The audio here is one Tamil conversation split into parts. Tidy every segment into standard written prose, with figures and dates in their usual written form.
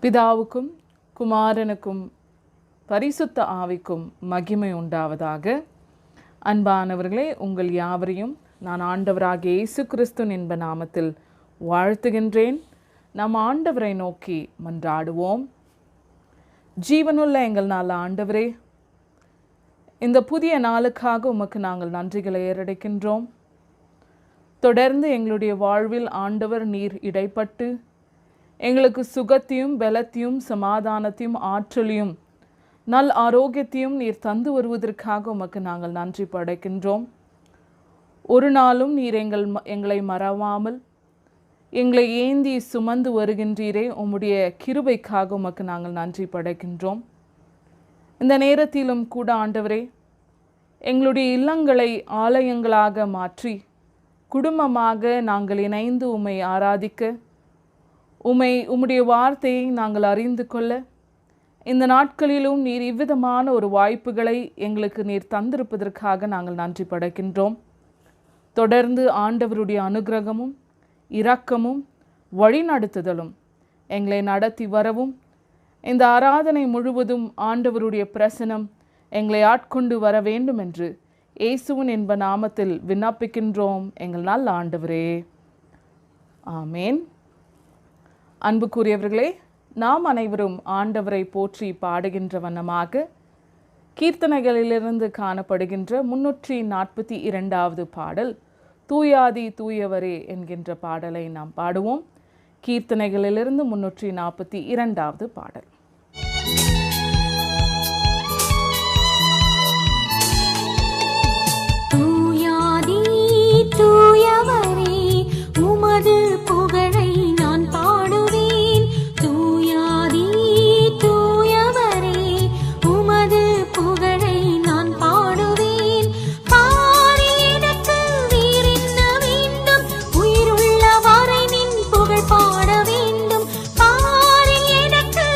பிதாவுக்கும் குமாரனுக்கும் பரிசுத்த ஆவிக்கும் மகிமை உண்டாவதாக. அன்பானவர்களே, உங்கள் யாவரையும் நான் ஆண்டவராகிய இயேசு கிறிஸ்து என்ப நாமத்தில் வாழ்த்துகின்றேன். நம் ஆண்டவரை நோக்கி மன்றாடுவோம். ஜீவனுள்ள எங்கள் நல்ல ஆண்டவரே, இந்த புதிய நாளுக்காக உமக்கு நாங்கள் நன்றிகளை ஏறெடுக்கின்றோம். தொடர்ந்து எங்களுடைய வாழ்வில் ஆண்டவர் நீர் இடைப்பட்டு எங்களுக்கு சுகத்தையும் பலத்தையும் சமாதானத்தையும் ஆற்றலையும் நல் ஆரோக்கியத்தையும் நீர் தந்து வருவதற்காக உமக்கு நாங்கள் நன்றி படைக்கின்றோம். ஒரு நாளும் நீர் எங்களை மறவாமல் எங்களை ஏந்தி சுமந்து வருகின்றீரே, உம்முடைய கிருபைக்காக உமக்கு நாங்கள் நன்றி படைக்கின்றோம். இந்த நேரத்திலும் கூட ஆண்டவரே, எங்களுடைய இல்லங்களை ஆலயங்களாக மாற்றி குடும்பமாக நாங்கள் இணைந்து உம்மை ஆராதிக்க, உம்முடைய வார்த்தையை நாங்கள் அறிந்து கொள்ள இந்த நாட்களிலும் நீர் இவ்விதமான ஒரு வாய்ப்புகளை எங்களுக்கு நீர் தந்திருப்பதற்காக நாங்கள் நன்றி படைக்கின்றோம். தொடர்ந்து ஆண்டவருடைய அனுக்கிரகமும் இரக்கமும் வழிநடத்துதலும் எங்களை நடத்தி வரவும், இந்த ஆராதனை முழுவதும் ஆண்டவருடைய பிரசனம் எங்களை ஆட்கொண்டு வர வேண்டும் என்று இயேசுவின் என்ப நாமத்தில் விண்ணப்பிக்கின்றோம் எங்கள் நல்ல ஆண்டவரே, ஆமேன். அன்புக்குரியவர்களே, நாம் அனைவரும் ஆண்டவரை போற்றி பாடுகின்ற வண்ணமாக கீர்த்தனைகளிலிருந்து காணப்படுகின்ற 342வது பாடல் தூயாதி தூயவரே என்கின்ற பாடலை நாம் பாடுவோம். கீர்த்தனைகளிலிருந்து 342வது பாடல். தூயாதி தூயவரே உமது புகழை நான் பாடுவேன். தூயாதி தூயவரே உமது புகழை நான் பாடுவேன். பாரி எனக்கு வேறென்ன வேண்டும், உயிருள்ள வரை நின் புகழ் பாட வேண்டும். பாரி எனக்கு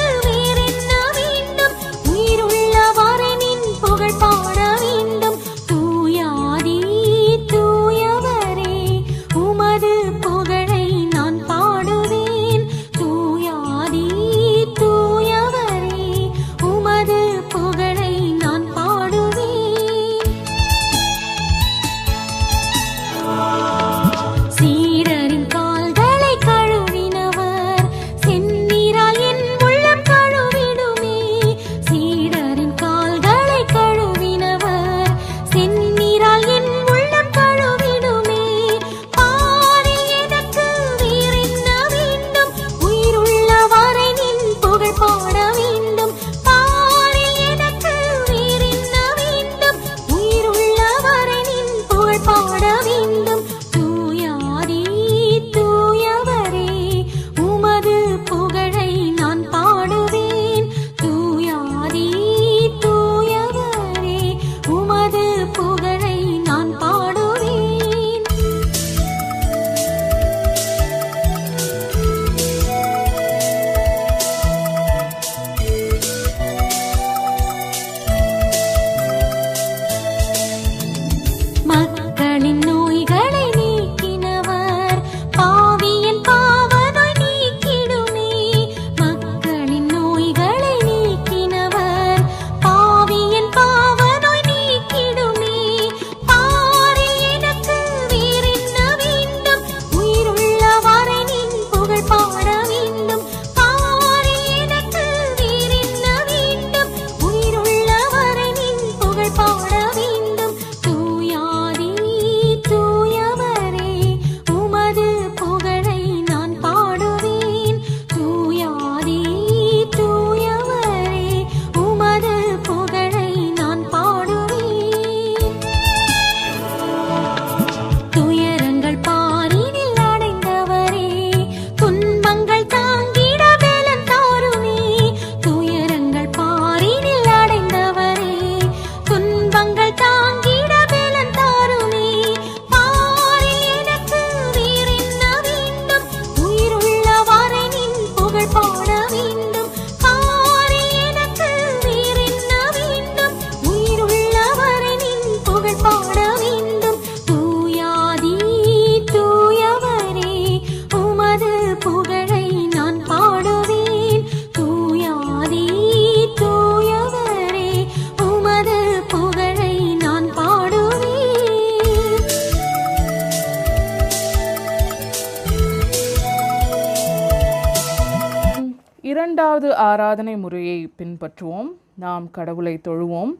ஆராதனை முறையை பின்பற்றுவோம். நாம் கடவுளை தொழுவோம்.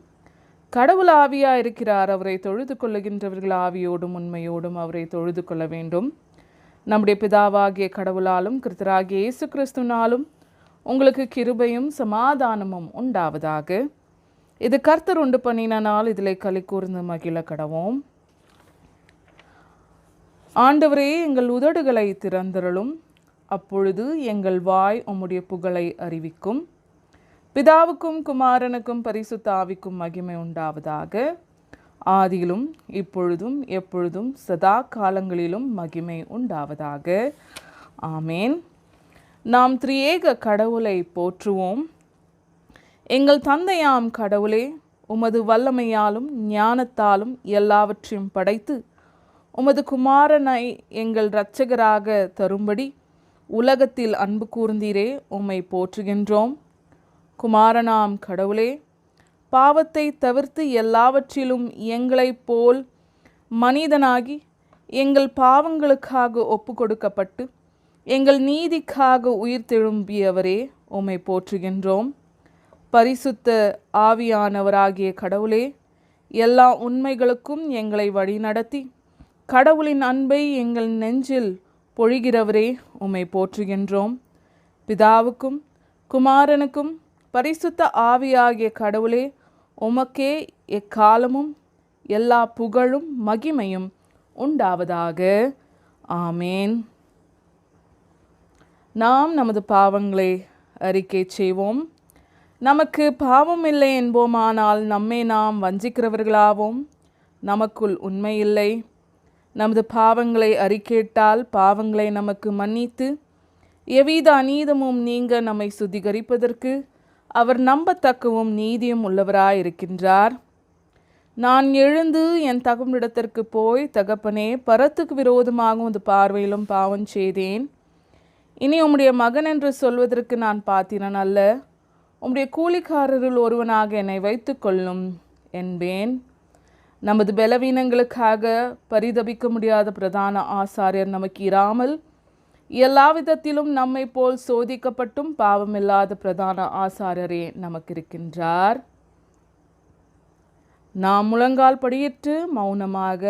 கடவுள் ஆவியாக இருக்கிறார். அவரை தொழுது கொள்ளுகின்றவர்கள் ஆவியோடும் உண்மையோடும் அவரை தொழுது கொள்ள வேண்டும். நம்முடைய பிதாவாகிய கடவுளாலும் கர்த்தராகிய இயேசு கிறிஸ்துவினாலும் உங்களுக்கு கிருபையும் சமாதானமும் உண்டாவதாக. இது கர்த்தர் உண்டு பண்ணின நாள், இதிலே களி கூர்ந்து மகிழ கடவோம். ஆண்டவரே, எங்கள் உதடுகளை திறந்தருளும், அப்பொழுது எங்கள் வாய் உம்முடைய புகழை அறிவிக்கும். பிதாவுக்கும் குமாரனுக்கும் பரிசுத்த ஆவிக்கும் மகிமை உண்டாவதாக. ஆதியிலும் இப்பொழுதும் எப்பொழுதும் சதா காலங்களிலும் மகிமை உண்டாவதாக. ஆமேன். நாம் திரியேக கடவுளை போற்றுவோம். எங்கள் தந்தையாம் கடவுளே, உமது வல்லமையாலும் ஞானத்தாலும் எல்லாவற்றையும் படைத்து உமது குமாரனை எங்கள் இரட்சகராக தரும்படி உலகத்தில் அன்பு கூர்ந்தீரே, உம்மை போற்றுகின்றோம். குமாரனாம் கடவுளே, பாவத்தை தவிர்த்து எல்லாவற்றிலும் எங்களைப் போல் மனிதனாகி எங்கள் பாவங்களுக்காக ஒப்பு கொடுக்கப்பட்டு எங்கள் நீதிக்காக உயிர் தெழும்பியவரே, உம்மை போற்றுகின்றோம். பரிசுத்த ஆவியானவராகிய கடவுளே, எல்லா உண்மைகளுக்கும் எங்களை வழிநடத்தி கடவுளின் அன்பை எங்கள் நெஞ்சில் பொழிகிறவரே, உம்மை போற்றுகின்றோம். பிதாவுக்கும் குமாரனுக்கும் பரிசுத்த ஆவியாகிய கடவுளே, உமக்கே எக்காலமும் எல்லா புகழும் மகிமையும் உண்டாவதாக. ஆமேன். நாம் நமது பாவங்களை அறிக்கை செய்வோம். நமக்கு பாவம் இல்லை என்போமானால் நம்மை நாம் வஞ்சிக்கிறவர்களாவோம், நமக்குள் உண்மை இல்லை. நமது பாவங்களை அறிக்கையிட்டால் பாவங்களை நமக்கு மன்னித்து எவ்வித அநீதமும் நீங்க நம்மை சுத்திகரிப்பதற்கு அவர் நம்பத்தக்கவும் நீதியும் உள்ளவராயிருக்கின்றார். நான் எழுந்து என் தகப்பனிடத்திற்கு போய், தகப்பனே, பரத்துக்கு விரோதமாக உமது பார்வையிலும் பாவம் செய்தேன். இனி உம்முடைய மகன் என்று சொல்வதற்கு நான் பாத்திரன் அல்ல. உம்முடைய கூலிக்காரரில் ஒருவனாக என்னை வைத்து கொள்ளும் என்பேன். நமது பலவீனங்களுக்காக பரிதபிக்க முடியாத பிரதான ஆசாரியர் நமக்கு இராமல் எல்லா விதத்திலும் நம்மை போல் சோதிக்கப்பட்டும் பாவமில்லாத பிரதான ஆசாரியரே நமக்கு இருக்கின்றார். நாம் முழங்கால் படியிட்டு மௌனமாக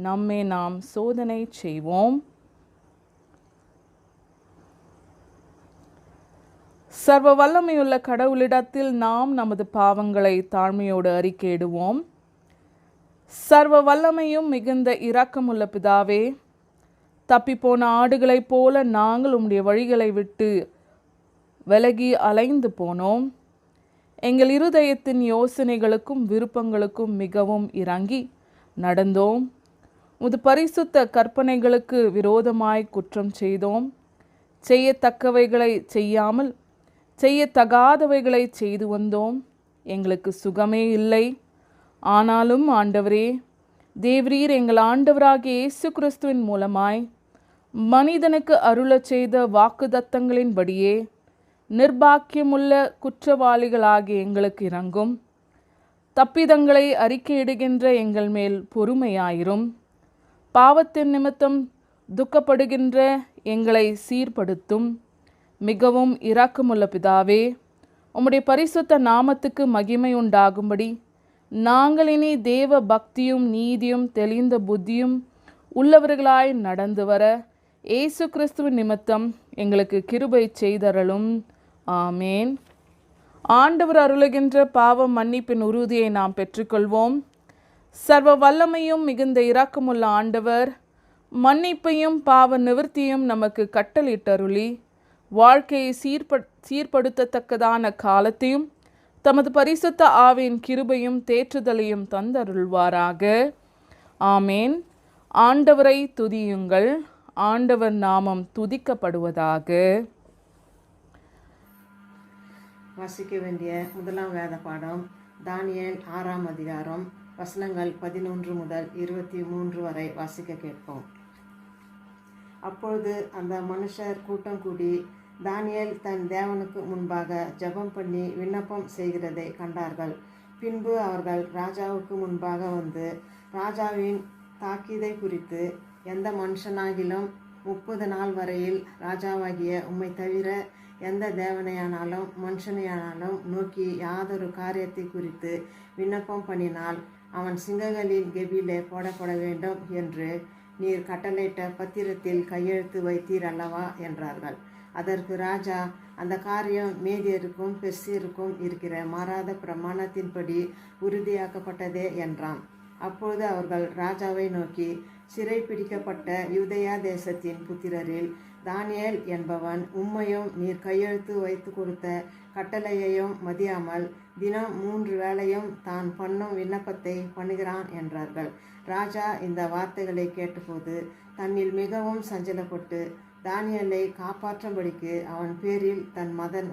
நம்மை நாம் சோதனை செய்வோம். சர்வ வல்லமையுள்ள கடவுளிடத்தில் நாம் நமது பாவங்களை தாழ்மையோடு அறிக்கையிடுவோம். சர்வ வல்லமையும் மிகுந்த இரக்கமுள்ள பிதாவே, தப்பிப்போன ஆடுகளைப் போல நாங்கள் உம்முடைய வழிகளை விட்டு விலகி அலைந்து போனோம். எங்கள் இருதயத்தின் யோசனைகளுக்கும் விருப்பங்களுக்கும் மிகவும் இறங்கி நடந்தோம். உமது பரிசுத்த கற்பனைகளுக்கு விரோதமாய் குற்றம் செய்தோம். செய்யத்தக்கவைகளை செய்யாமல் செய்யத்தகாதவைகளை செய்து வந்தோம். எங்களுக்கு சுகமே இல்லை. ஆனாலும் ஆண்டவரே, தேவரீர் எங்கள் ஆண்டவராகிய இயேசு கிறிஸ்துவின் மூலமாய் மனிதனுக்கு அருளச் செய்த வாக்குதத்தங்களின்படியே நிர்பாக்கியமுள்ள குற்றவாளிகளாகிய எங்களுக்கு இறங்கும். தப்பிதங்களை அறிக்கையிடுகின்ற எங்கள் மேல் பொறுமையாயிரும். பாவத்தின் நிமித்தம் துக்கப்படுகின்ற எங்களை சீர்படுத்தும். மிகவும் இரக்கமுள்ள பிதாவே, உம்முடைய பரிசுத்த நாமத்துக்கு மகிமை உண்டாகும்படி நாங்கள் இனி தேவ பக்தியும் நீதியும் தெளிந்த புத்தியும் உள்ளவர்களாய் நடந்து வர இயேசு கிறிஸ்துவின் நிமித்தம் எங்களுக்கு கிருபை செய்தருளும். ஆமேன். ஆண்டவர் அருளுகின்ற பாவ மன்னிப்பின் உறுதியை நாம் பெற்றுக்கொள்வோம். சர்வ வல்லமையும் மிகுந்த இரக்கமுள்ள ஆண்டவர் மன்னிப்பையும் பாவ நிவர்த்தியும் நமக்கு கட்டளிட்டருளி வாழ்க்கையை சீர்படுத்தத்தக்கதான காலத்தையும் தமது பரிசுத்த ஆவியின் கிருபையும் தேற்றுதலையும் தந்தருள்வாராக. ஆமேன். ஆண்டவரை துதியுங்கள். ஆண்டவர் நாமம் துதிக்கப்படுவதாக. வாசிக்க வேண்டிய முதலாம் வேத பாடம் தானியேல் 6ஆம் அதிகாரம் வசனங்கள் 11 முதல் 23 வரை வாசிக்க கேட்போம். அப்பொழுது அந்த மனுஷர் கூட்டம் கூடி தானியேல் தன் தேவனுக்கு முன்பாக ஜெபம் பண்ணி விண்ணப்பம் செய்கிறதை கண்டார்கள். பின்பு அவர்கள் ராஜாவுக்கு முன்பாக வந்து, ராஜாவின் தாக்கீதை குறித்து எந்த மனுஷனாகிலும் 30 நாள் வரையில் ராஜாவாகிய உம்மை தவிர எந்த தேவனையானாலும் மனுஷனையானாலும் நோக்கி யாதொரு காரியத்தை குறித்து விண்ணப்பம் பண்ணினால் அவன் சிங்கங்களின் கெபியிலே போடப்பட வேண்டும் என்று நீர் கட்டளையிட்ட பத்திரத்தில் கையெழுத்து வைத்தீர் அல்லவா என்றார்கள். அதற்கு ராஜா, அந்த காரியம் மேதியருக்கும் பெர்சியருக்கும் இருக்கிற மாறாத பிரமாணத்தின்படி உறுதியாக்கப்பட்டதே என்றான். அப்பொழுது அவர்கள் ராஜாவை நோக்கி, சிறை பிடிக்கப்பட்ட யூதேயா தேசத்தின் புத்திரரில் தானியேல் என்பவன் உம்மையும் நீர் கையெழுத்து வைத்து கொடுத்த கட்டளையையும் மதியாமல் தினம் 3 வேளையும் தான் பண்ணும் விண்ணப்பத்தை பண்ணுகிறான் என்றார்கள். ராஜா இந்த வார்த்தைகளை கேட்டபோது தன்னில் மிகவும் சஞ்சலப்பட்டு தானியேலை காப்பாற்றும்படிக்கு அவன் பேரில் தன்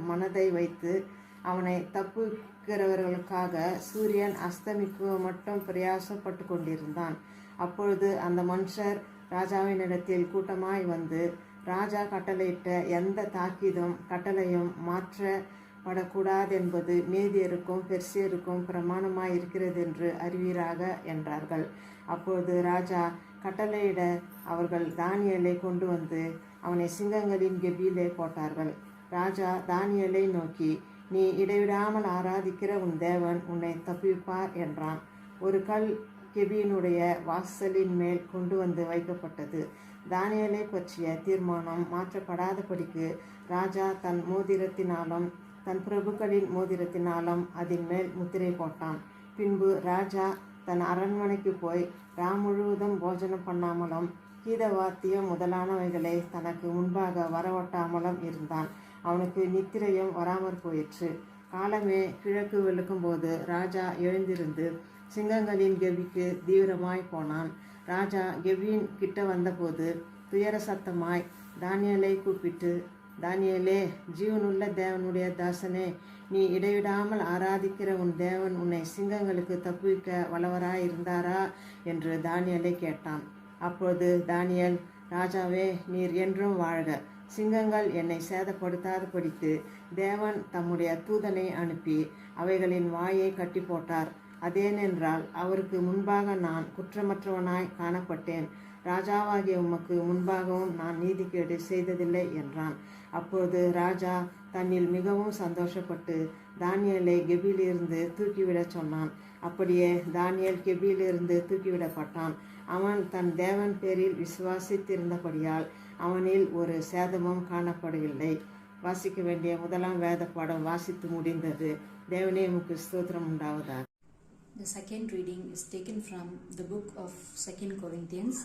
மனதை வைத்து அவனை தப்புகிறவர்களுக்காக சூரியன் அஸ்தமிக்க மட்டும் பிரயாசப்பட்டு கொண்டிருந்தான். அப்பொழுது அந்த மனுஷர் ராஜாவினிடத்தில் கூட்டமாய் வந்து, ராஜா கட்டளையிட்ட எந்த தாக்கீதும் கட்டளையும் மாற்றப்படக்கூடாதென்பது மேதியருக்கும் பெர்சியருக்கும் பிரமாணமாய் இருக்கிறதென்று அறிவீராக என்றார்கள். அப்பொழுது ராஜா கட்டளையிட அவர்கள் தானியேலை கொண்டு வந்து அவனை சிங்கங்களின் கெபியிலே போட்டார்கள். ராஜா தானியேலை நோக்கி, நீ இடைவிடாமல் ஆராதிக்கிற உன் தேவன் உன்னை தப்புவிப்பார் என்றான். ஒரு கல் கெபியினுடைய வாசலின் மேல் கொண்டு வந்து வைக்கப்பட்டது. தானியேலை பற்றிய தீர்மானம் மாற்றப்படாதபடிக்கு ராஜா தன் மோதிரத்தினாலும் தன் பிரபுக்களின் மோதிரத்தினாலும் அதன் மேல் முத்திரை போட்டான். பின்பு ராஜா தன் அரண்மனைக்கு போய் முழுவதும் போஜனம் பண்ணாமலும் கீதவாத்தியம் முதலானவைகளை தனக்கு முன்பாக வரவட்டாமலும் இருந்தான். அவனுக்கு நித்திரையும் வராமற் போயிற்று. காலமே கிழக்கு வெளுக்கும்போது ராஜா எழுந்திருந்து சிங்கங்களின் கெபிக்கு தீவிரமாய் போனான். ராஜா கெபியின் கிட்ட வந்தபோது துயர சத்தமாய் தானியேலை கூப்பிட்டு, தானியேலே, ஜீவனுள்ள தேவனுடைய தாசனே, நீ இடைவிடாமல் ஆராதிக்கிற உன் தேவன் உன்னை சிங்கங்களுக்கு தப்புவிக்க வல்லவராய் இருந்தாரா என்று தானியேலை கேட்டான். அப்பொழுது தானியேல், ராஜாவே, நீர் என்றும் வாழ்க. சிங்கங்கள் என்னை சேதப்படுத்தாதபடிக்கு தேவன் தம்முடைய தூதனை அனுப்பி அவைகளின் வாயை கட்டி போட்டார். அதேனென்றால் அவருக்கு முன்பாக நான் குற்றமற்றவனாய் காணப்பட்டேன். ராஜாவாகிய உமக்கு முன்பாகவும் நான் நீதிகேடு செய்ததில்லை என்றான். அப்பொழுது ராஜா தன்னில் மிகவும் சந்தோஷப்பட்டு தானியேலை கெபியிலிருந்து தூக்கிவிடச் சொன்னான். அப்படியே தானியேல் கெபியிலிருந்து தூக்கிவிடப்பட்டான். அவன் தன் தேவன் பேரில் விசுவாசித்திருந்தபடியால் அவனில் ஒரு சேதமும் காணப்படவில்லை. வாசிக்க வேண்டிய முதலாம் வேத பாடம் வாசித்து முடிந்தது. தேவனே உமக்கு ஸ்தோத்திரம் உண்டாவதாக. The second reading is taken from the book of 2 Corinthians,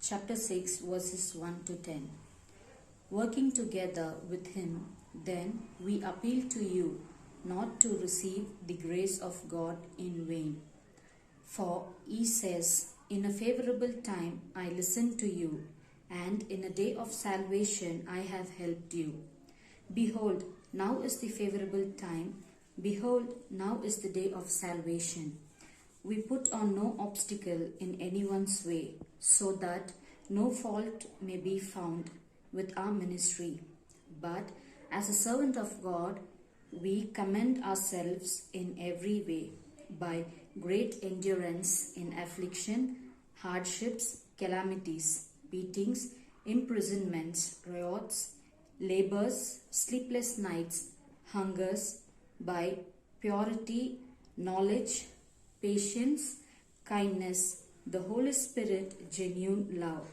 chapter 6, verses 1 to 10. Working together with him, then we appeal to you not to receive the grace of God in vain. For he says, in a favorable time I listened to you, and in a day of salvation I have helped you. Behold, now is the favorable time. Behold, now is the day of salvation. We put on no obstacle in anyone's way, so that no fault may be found with our ministry. But as a servant of God, we commend ourselves in every way, by great endurance in affliction, hardships, calamities, beatings, imprisonments, riots, labors, sleepless nights, hungers, by purity, knowledge, patience, kindness, the Holy Spirit, genuine love,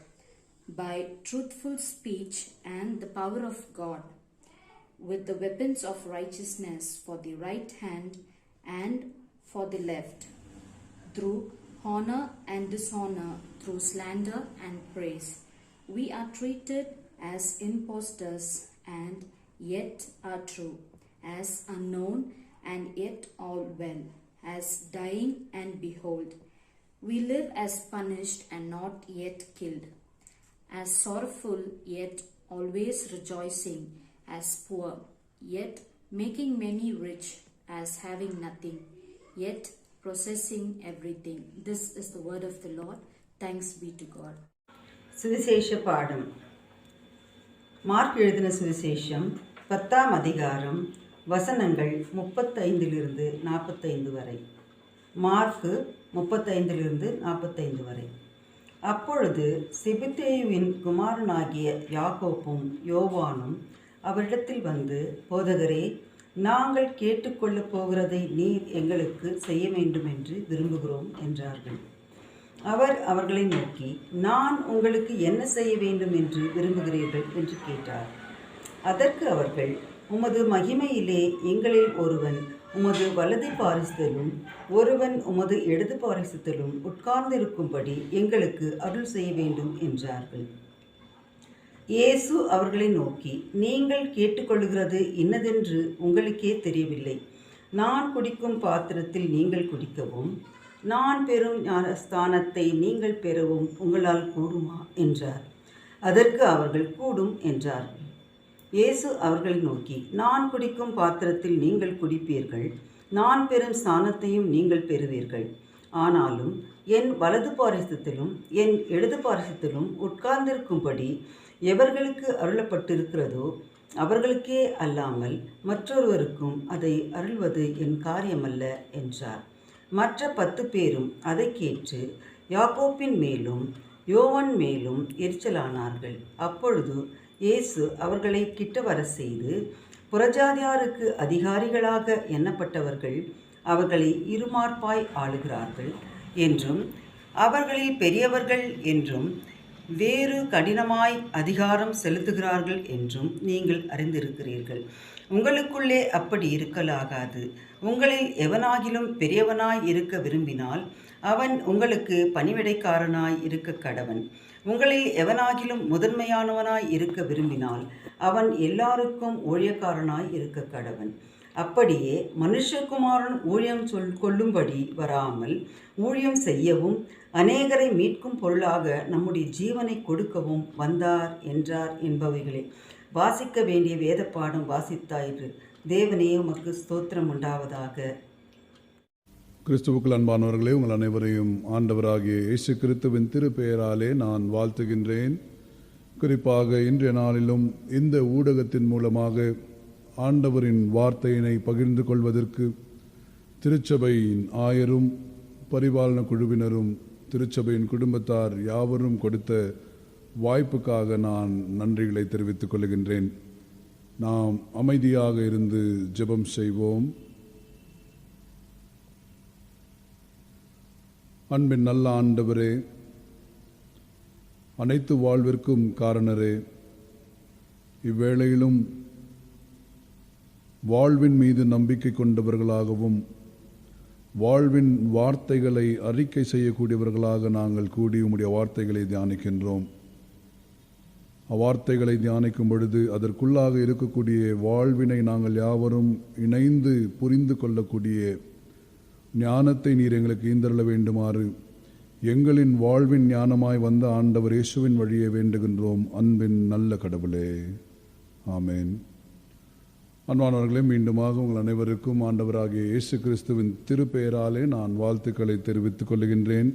by truthful speech and the power of God, with the weapons of righteousness for the right hand and for the left, through honor and dishonor, through slander and praise. We are treated as impostors and yet are true, as unknown and yet all well, as dying and behold, we live as punished and not yet killed, as sorrowful yet always rejoicing, as poor yet making many rich, as having nothing yet possessing everything. This is the word of the Lord. Thanks be to God. சுவிசேஷ பாடம். மார்க் எழுதின சுவிசேஷம் 10ஆம் அதிகாரம் வசனங்கள் 35 45 வரை. மார்க்கு 35 45 வரை. அப்பொழுது செபதேயுவின் குமாரனாகிய யாக்கோப்பும் யோவானும் அவரிடத்தில் வந்து, போதகரே, நாங்கள் கேட்டுக்கொள்ளப் போகிறதை நீர் எங்களுக்கு செய்ய வேண்டும் என்று விரும்புகிறோம் என்றார்கள். அவர் அவர்களை நோக்கி, நான் உங்களுக்கு என்ன செய்ய வேண்டும் என்று விரும்புகிறீர்கள் என்று கேட்டார். அதற்கு அவர்கள், உமது மகிமையிலே எங்களில் ஒருவன் உமது வலது பாரிசத்திலும் ஒருவன் உமது இடது பாரிசத்திலும் உட்கார்ந்திருக்கும்படி எங்களுக்கு அருள் செய்ய வேண்டும் என்றார்கள். இயேசு அவர்களை நோக்கி, நீங்கள் கேட்டுக்கொள்கிறது இன்னதென்று உங்களுக்கே தெரியவில்லை. நான் குடிக்கும் பாத்திரத்தில் நீங்கள் குடிக்கவும், நான் பெறும் ஞானஸ்தானத்தை நீங்கள் பெறவும் உங்களால் கூடுமா என்றார். அதற்கு அவர்கள், கூடும் என்றார்கள். இயேசு அவர்களை நோக்கி, நான் குடிக்கும் பாத்திரத்தில் நீங்கள் குடிப்பீர்கள், நான் பெறும் ஸ்தானத்தையும் நீங்கள் பெறுவீர்கள். ஆனாலும் என் வலது பாரிசத்திலும் என் இடது பாரிசத்திலும் உட்கார்ந்திருக்கும்படி எவர்களுக்கு அருளப்பட்டிருக்கிறதோ அவர்களுக்கே அல்லாமல் மற்றொருவருக்கும் அதை அருள்வது என் காரியமல்ல என்றார். மற்ற 10 பேரும் அதை கேட்டு யாக்கோப்பின் மேலும் யோவான் மேலும் எரிச்சலானார்கள். அப்பொழுது இயேசு அவர்களை கிட்ட வர செய்து, புறஜாதியாருக்கு அதிகாரிகளாக எண்ணப்பட்டவர்கள் அவர்களை இருமார்பாய் ஆளுகிறார்கள் என்றும், அவர்களில் பெரியவர்கள் என்றும், வேறு கடினமாய் அதிகாரம் செலுத்துகிறார்கள் என்றும் நீங்கள் அறிந்திருக்கிறீர்கள். உங்களுக்குள்ளே அப்படி இருக்கலாகாது. உங்களில் எவனாகிலும் பெரியவனாய் இருக்க விரும்பினால் அவன் உங்களுக்கு பணிவிடைக்காரனாய் இருக்க கடவன். உங்களில் எவனாகிலும் முதன்மையானவனாய் இருக்க விரும்பினால் அவன் எல்லாருக்கும் ஊழியக்காரனாய் இருக்க கடவன். அப்படியே மனுஷகுமாரன் ஊழியம் கொள்ளும்படி வராமல் ஊழியம் செய்யவும் அநேகரை மீட்கும் பொருளாக நம்முடைய ஜீவனை கொடுக்கவும் வந்தார் என்றார் என்பவைகளே. வாசிக்க வேண்டிய வேத பாடம் வாசித்தாயிற்று. தேவனே உமக்கு ஸ்தோத்திரம் உண்டாவதாக. கிறிஸ்துவுக்குள் அன்பானவர்களே, உங்கள் அனைவரையும் ஆண்டவராகிய இயேசு கிறிஸ்துவின் திருப்பெயராலே நான் வாழ்த்துகின்றேன். குறிப்பாக இன்றைய நாளிலும் இந்த ஊடகத்தின் மூலமாக ஆண்டவரின் வார்த்தையினை பகிர்ந்து கொள்வதற்கு திருச்சபையின் ஆயரும் பரிபாலன குழுவினரும் திருச்சபையின் குடும்பத்தார் யாவரும் கொடுத்த வாய்ப்புக்காக நான் நன்றிகளை தெரிவித்துக் கொள்கின்றேன். நாம் அமைதியாக இருந்து ஜெபம் செய்வோம். அன்பின் நல்ல ஆண்டவரே, அனைத்து வாழ்விற்கும் காரணரே, இவ்வேளையிலும் வாழ்வின் மீது நம்பிக்கை கொண்டவர்களாகவும் வாழ்வின் வார்த்தைகளை அறிக்கை செய்யக்கூடியவர்களாக நாங்கள் கூடி உம்முடைய வார்த்தைகளை தியானிக்கின்றோம். அவ்வார்த்தைகளை தியானிக்கும் பொழுது அதற்குள்ளாக இருக்கக்கூடிய வாழ்வினை நாங்கள் யாவரும் இணைந்து புரிந்து கொள்ளக்கூடிய ஞானத்தை நீர் எங்களுக்கு ஈந்தருள வேண்டுமாறு எங்களின் வாழ்வின் ஞானமாய் வந்த ஆண்டவர் இயேசுவின் வழியை வேண்டுகின்றோம். அன்பின் நல்ல கடவுளே, ஆமேன். அன்பானவர்களே, மீண்டுமாக உங்கள் அனைவருக்கும் ஆண்டவராகிய இயேசு கிறிஸ்துவின் திருப்பெயராலே நான் வாழ்த்துக்களை தெரிவித்துக் கொள்கின்றேன்.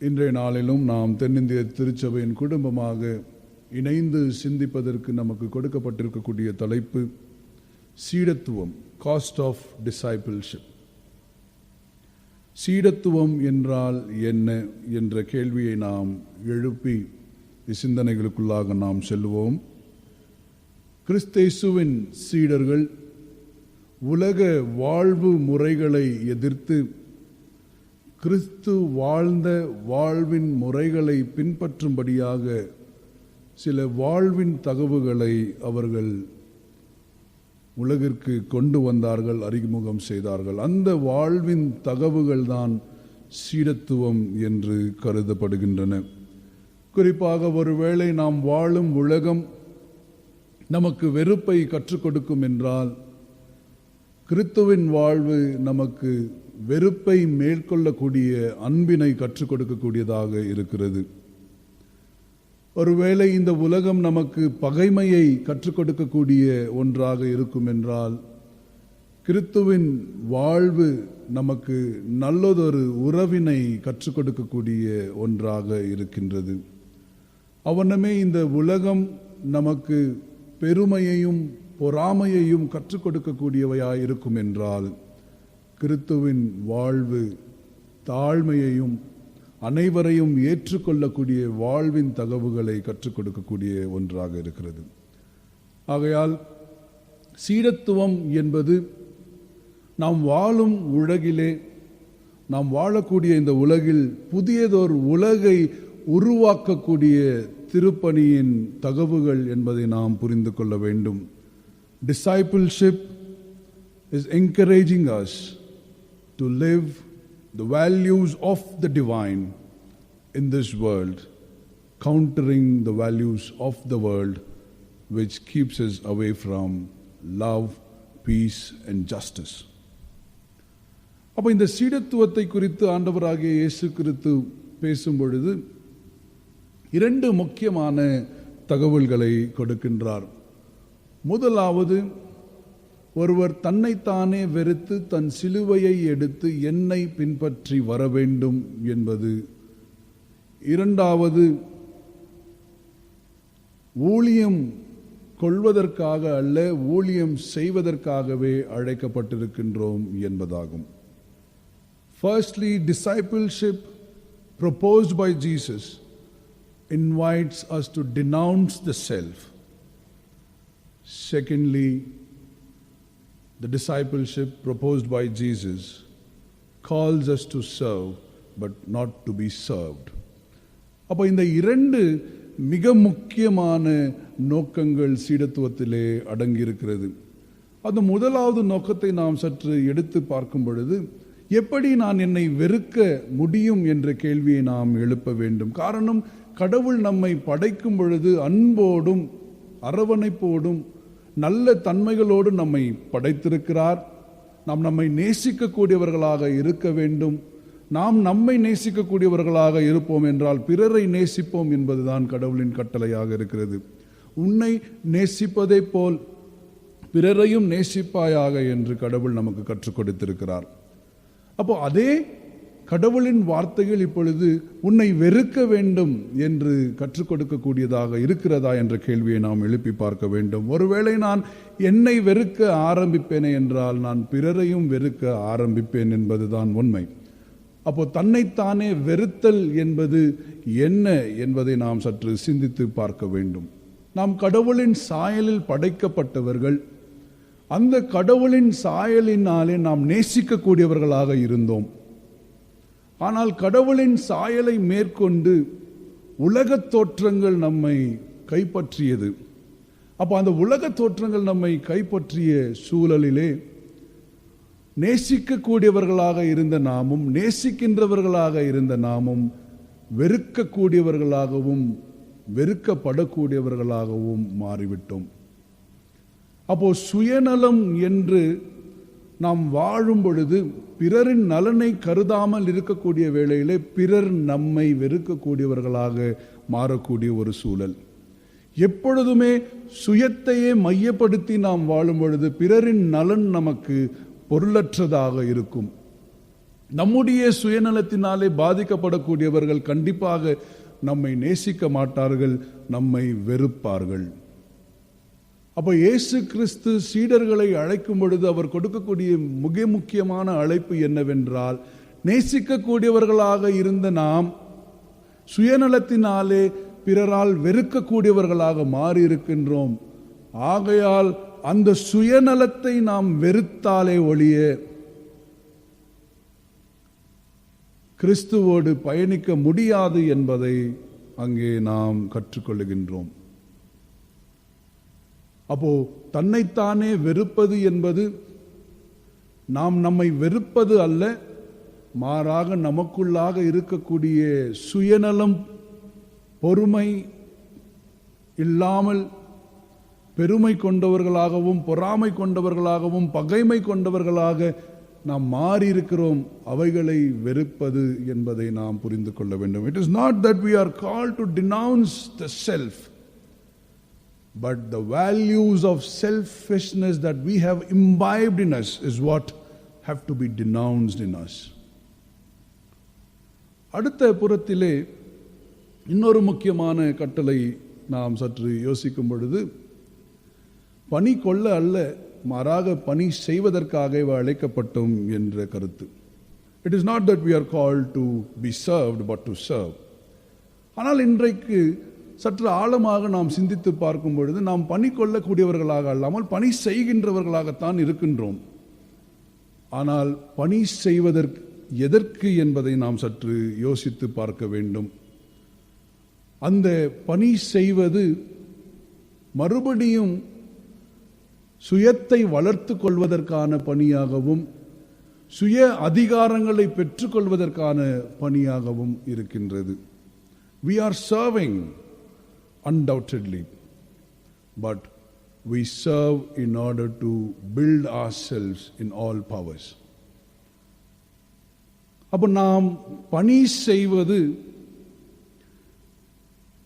இன்றைய நாளிலும் நாம் தென்னிந்திய திருச்சபையின் குடும்பமாக இணைந்து சிந்திப்பதற்கு நமக்கு கொடுக்கப்பட்டிருக்கக்கூடிய தலைப்பு சீடத்துவம், காஸ்ட் ஆஃப் டிசைபிள்ஷிப். சீடத்துவம் என்றால் என்ன என்ற கேள்வியை நாம் எழுப்பி சிந்தனைகளுக்குள்ளாக நாம் செல்வோம். கிறிஸ்தேசுவின் சீடர்கள் உலக வாழ்வு முறைகளை எதிர்த்து கிறிஸ்து வாழ்ந்த வாழ்வின் முறைகளை பின்பற்றும்படியாக சில வாழ்வின் தகவுகளை அவர்கள் உலகிற்கு கொண்டு வந்தார்கள், அறிமுகம் செய்தார்கள். அந்த வாழ்வின் தகவுகள் தான் சீடத்துவம் என்று கருதப்படுகின்றன. குறிப்பாக ஒருவேளை நாம் வாழும் உலகம் நமக்கு வெறுப்பை கற்றுக் கொடுக்கும் என்றால், கிறிஸ்துவின் வாழ்வு நமக்கு வெறுப்பை மேற்கொள்ளக்கூடிய அன்பினை கற்றுக் கொடுக்கக்கூடியதாக இருக்கிறது. ஒருவேளை இந்த உலகம் நமக்கு பகைமையை கற்றுக் கொடுக்கக்கூடிய ஒன்றாக இருக்கும் என்றால், கிறிஸ்துவின் வாழ்வு நமக்கு நல்லதொரு உறவினை கற்றுக் கொடுக்கக்கூடிய ஒன்றாக இருக்கின்றது. அவனமே இந்த உலகம் நமக்கு பெருமையையும் பொறாமையையும் கற்றுக் கொடுக்கக்கூடியவையாய் இருக்கும் என்றால், கிறிஸ்துவின் வாழ்வு தாழ்மையையும் அனைவரையும் ஏற்றுக்கொள்ளக்கூடிய வாழ்வின் தகவுகளை கற்றுக் கொடுக்கக்கூடிய ஒன்றாக இருக்கிறது. ஆகையால் சீடத்துவம் என்பது நாம் வாழும் உலகிலே, நாம் வாழக்கூடிய இந்த உலகில் புதியதொரு உலகை உருவாக்கக்கூடிய திருப்பணியின் தகவுகள் என்பதை நாம் புரிந்து கொள்ள வேண்டும். Discipleship is encouraging us to live the values of the divine in this world, countering the values of the world which keeps us away from love, peace and justice. அப்போ இந்த சீடத்துவத்தை குறித்து ஆண்டவராகிய இயேசு கிறிஸ்து பேசும் பொழுது 2 முக்கியமான தகவல்களை கொடுக்கின்றார். முதலாவது, ஒருவர் தன்னைத்தானே வெறுத்து தன் சிலுவையை எடுத்து என்னை பின்பற்றி வர வேண்டும் என்பது. இரண்டாவது, ஊழியம் கொள்வதற்காக அல்ல, ஊழியம் செய்வதற்காகவே அழைக்கப்பட்டிருக்கின்றோம் என்பதாகும். Firstly, discipleship proposed by Jesus invites us to denounce the self. Secondly, the discipleship proposed by Jesus calls us to serve but not to be served. அப்போ இந்த 2 மிக முக்கியமான நோக்கங்கள் சீடத்துவத்திலே அடங்கியிருக்கிறது. அந்த முதலாவது நோக்கத்தை நாம் சற்று எடுத்து பார்க்கும் பொழுது, எப்படி நான் என்னை வெறுக்க முடியும் என்ற கேள்வியை நாம் எழுப்ப வேண்டும். காரணம், கடவுள் நம்மை படைக்கும் பொழுது அன்போடும் அரவணைப்போடும் நல்ல தன்மைகளோடு நம்மை படைத்திருக்கிறார். நாம் நம்மை நேசிக்கக்கூடியவர்களாக இருக்க வேண்டும். நாம் நம்மை நேசிக்கக்கூடியவர்களாக இருப்போம் என்றால் பிறரை நேசிப்போம் என்பதுதான் கடவுளின் கட்டளையாக இருக்கிறது. உன்னை நேசிப்பதை போல் பிறரையும் நேசிப்பாயாக என்று கடவுள் நமக்கு கற்றுக் கொடுத்திருக்கிறார். அப்போ அதே கடவுளின் வார்த்தைகள் இப்பொழுது உன்னை வெறுக்க வேண்டும் என்று கற்றுக் கொடுக்கக்கூடியதாக இருக்கிறதா என்ற கேள்வியை நாம் எழுப்பி பார்க்க வேண்டும். ஒருவேளை நான் என்னை வெறுக்க ஆரம்பிப்பேனே என்றால் நான் பிறரையும் வெறுக்க ஆரம்பிப்பேன் என்பதுதான் உண்மை. அப்போ தன்னைத்தானே வெறுத்தல் என்பது என்ன என்பதை நாம் சற்று சிந்தித்து பார்க்க வேண்டும். நாம் கடவுளின் சாயலில் படைக்கப்பட்டவர்கள். அந்த கடவுளின் சாயலினாலே நாம் நேசிக்கக்கூடியவர்களாக இருந்தோம். ஆனால் கடவுளின் சாயலை மேற்கொண்டு உலகத் தோற்றங்கள் நம்மை கைப்பற்றியது. அப்போ அந்த உலகத் தோற்றங்கள் நம்மை கைப்பற்றிய சூழலிலே நேசிக்கக்கூடியவர்களாக இருந்த நாமும் நேசிக்கின்றவர்களாக இருந்த நாமும் வெறுக்கக்கூடியவர்களாகவும் வெறுக்கப்படக்கூடியவர்களாகவும் மாறிவிட்டோம். அப்போ சுயநலம் என்று நாம் வாழும் பொழுது பிறரின் நலனை கருதாமல் இருக்கக்கூடிய வேளையிலே பிறர் நம்மை வெறுக்கக்கூடியவர்களாக மாறக்கூடிய ஒரு சூழல். எப்பொழுதுமே சுயத்தையே மையப்படுத்தி நாம் வாழும் பொழுது பிறரின் நலன் நமக்கு பொருளற்றதாக இருக்கும். நம்முடைய சுயநலத்தினாலே பாதிக்கப்படக்கூடியவர்கள் கண்டிப்பாக நம்மை நேசிக்க மாட்டார்கள், நம்மை வெறுப்பார்கள். அப்போ இயேசு கிறிஸ்து சீடர்களை அழைக்கும் பொழுது அவர் கொடுக்கக்கூடிய மிக முக்கியமான அழைப்பு என்னவென்றால், நேசிக்கக்கூடியவர்களாக இருந்த நாம் சுயநலத்தினாலே பிறரால் வெறுக்கக்கூடியவர்களாக மாறி இருக்கின்றோம். ஆகையால் அந்த சுயநலத்தை நாம் வெறுத்தாலே ஒழிய கிறிஸ்துவோடு பயணிக்க முடியாது என்பதை அங்கே நாம் கற்றுக்கொள்கின்றோம். அப்போ தன்னைத்தானே வெறுப்பது என்பது நாம் நம்மை வெறுப்பது அல்ல, மாறாக நமக்குள்ளாக இருக்கக்கூடிய சுயநலம், பொறுமை இல்லாமல் பெருமை கொண்டவர்களாகவும் பொறாமை கொண்டவர்களாகவும் பகைமை கொண்டவர்களாக நாம் மாறி இருக்கிறோம். அவைகளை வெறுப்பது என்பதை நாம் புரிந்து கொள்ள வேண்டும். It is not that we are called to denounce the self, but the values of selfishness that we have imbibed in us is what have to be denounced in us. அடுத்த புறத்திலே இன்னொரு முக்கியமான கட்டளை நாம் சற்று யோசிக்கும் பொழுது, பணி கொள்ள அல்ல, மாறாக பணி செய்வதற்காக அழைக்கப்பட்டோம் என்ற கருத்து. It is not that we are called to be served but to serve. ஆனால் இன்றைக்கு சற்று ஆழமாக நாம் சிந்தித்து பார்க்கும் பொழுது நாம் பணி கொள்ளக்கூடியவர்களாக அல்லாமல் பணி செய்கின்றவர்களாகத்தான் இருக்கின்றோம். ஆனால் பணி செய்வதற்கு எதற்கு என்பதை நாம் சற்று யோசித்து பார்க்க வேண்டும். அந்த பணி செய்வது மறுபடியும் சுயத்தை வளர்த்து கொள்வதற்கான பணியாகவும் சுய அதிகாரங்களை பெற்றுக்கொள்வதற்கான பணியாகவும் இருக்கின்றது. We are serving undoubtedly, but we serve in order to build ourselves in all powers. அப்போ நாம் பணி செய்வது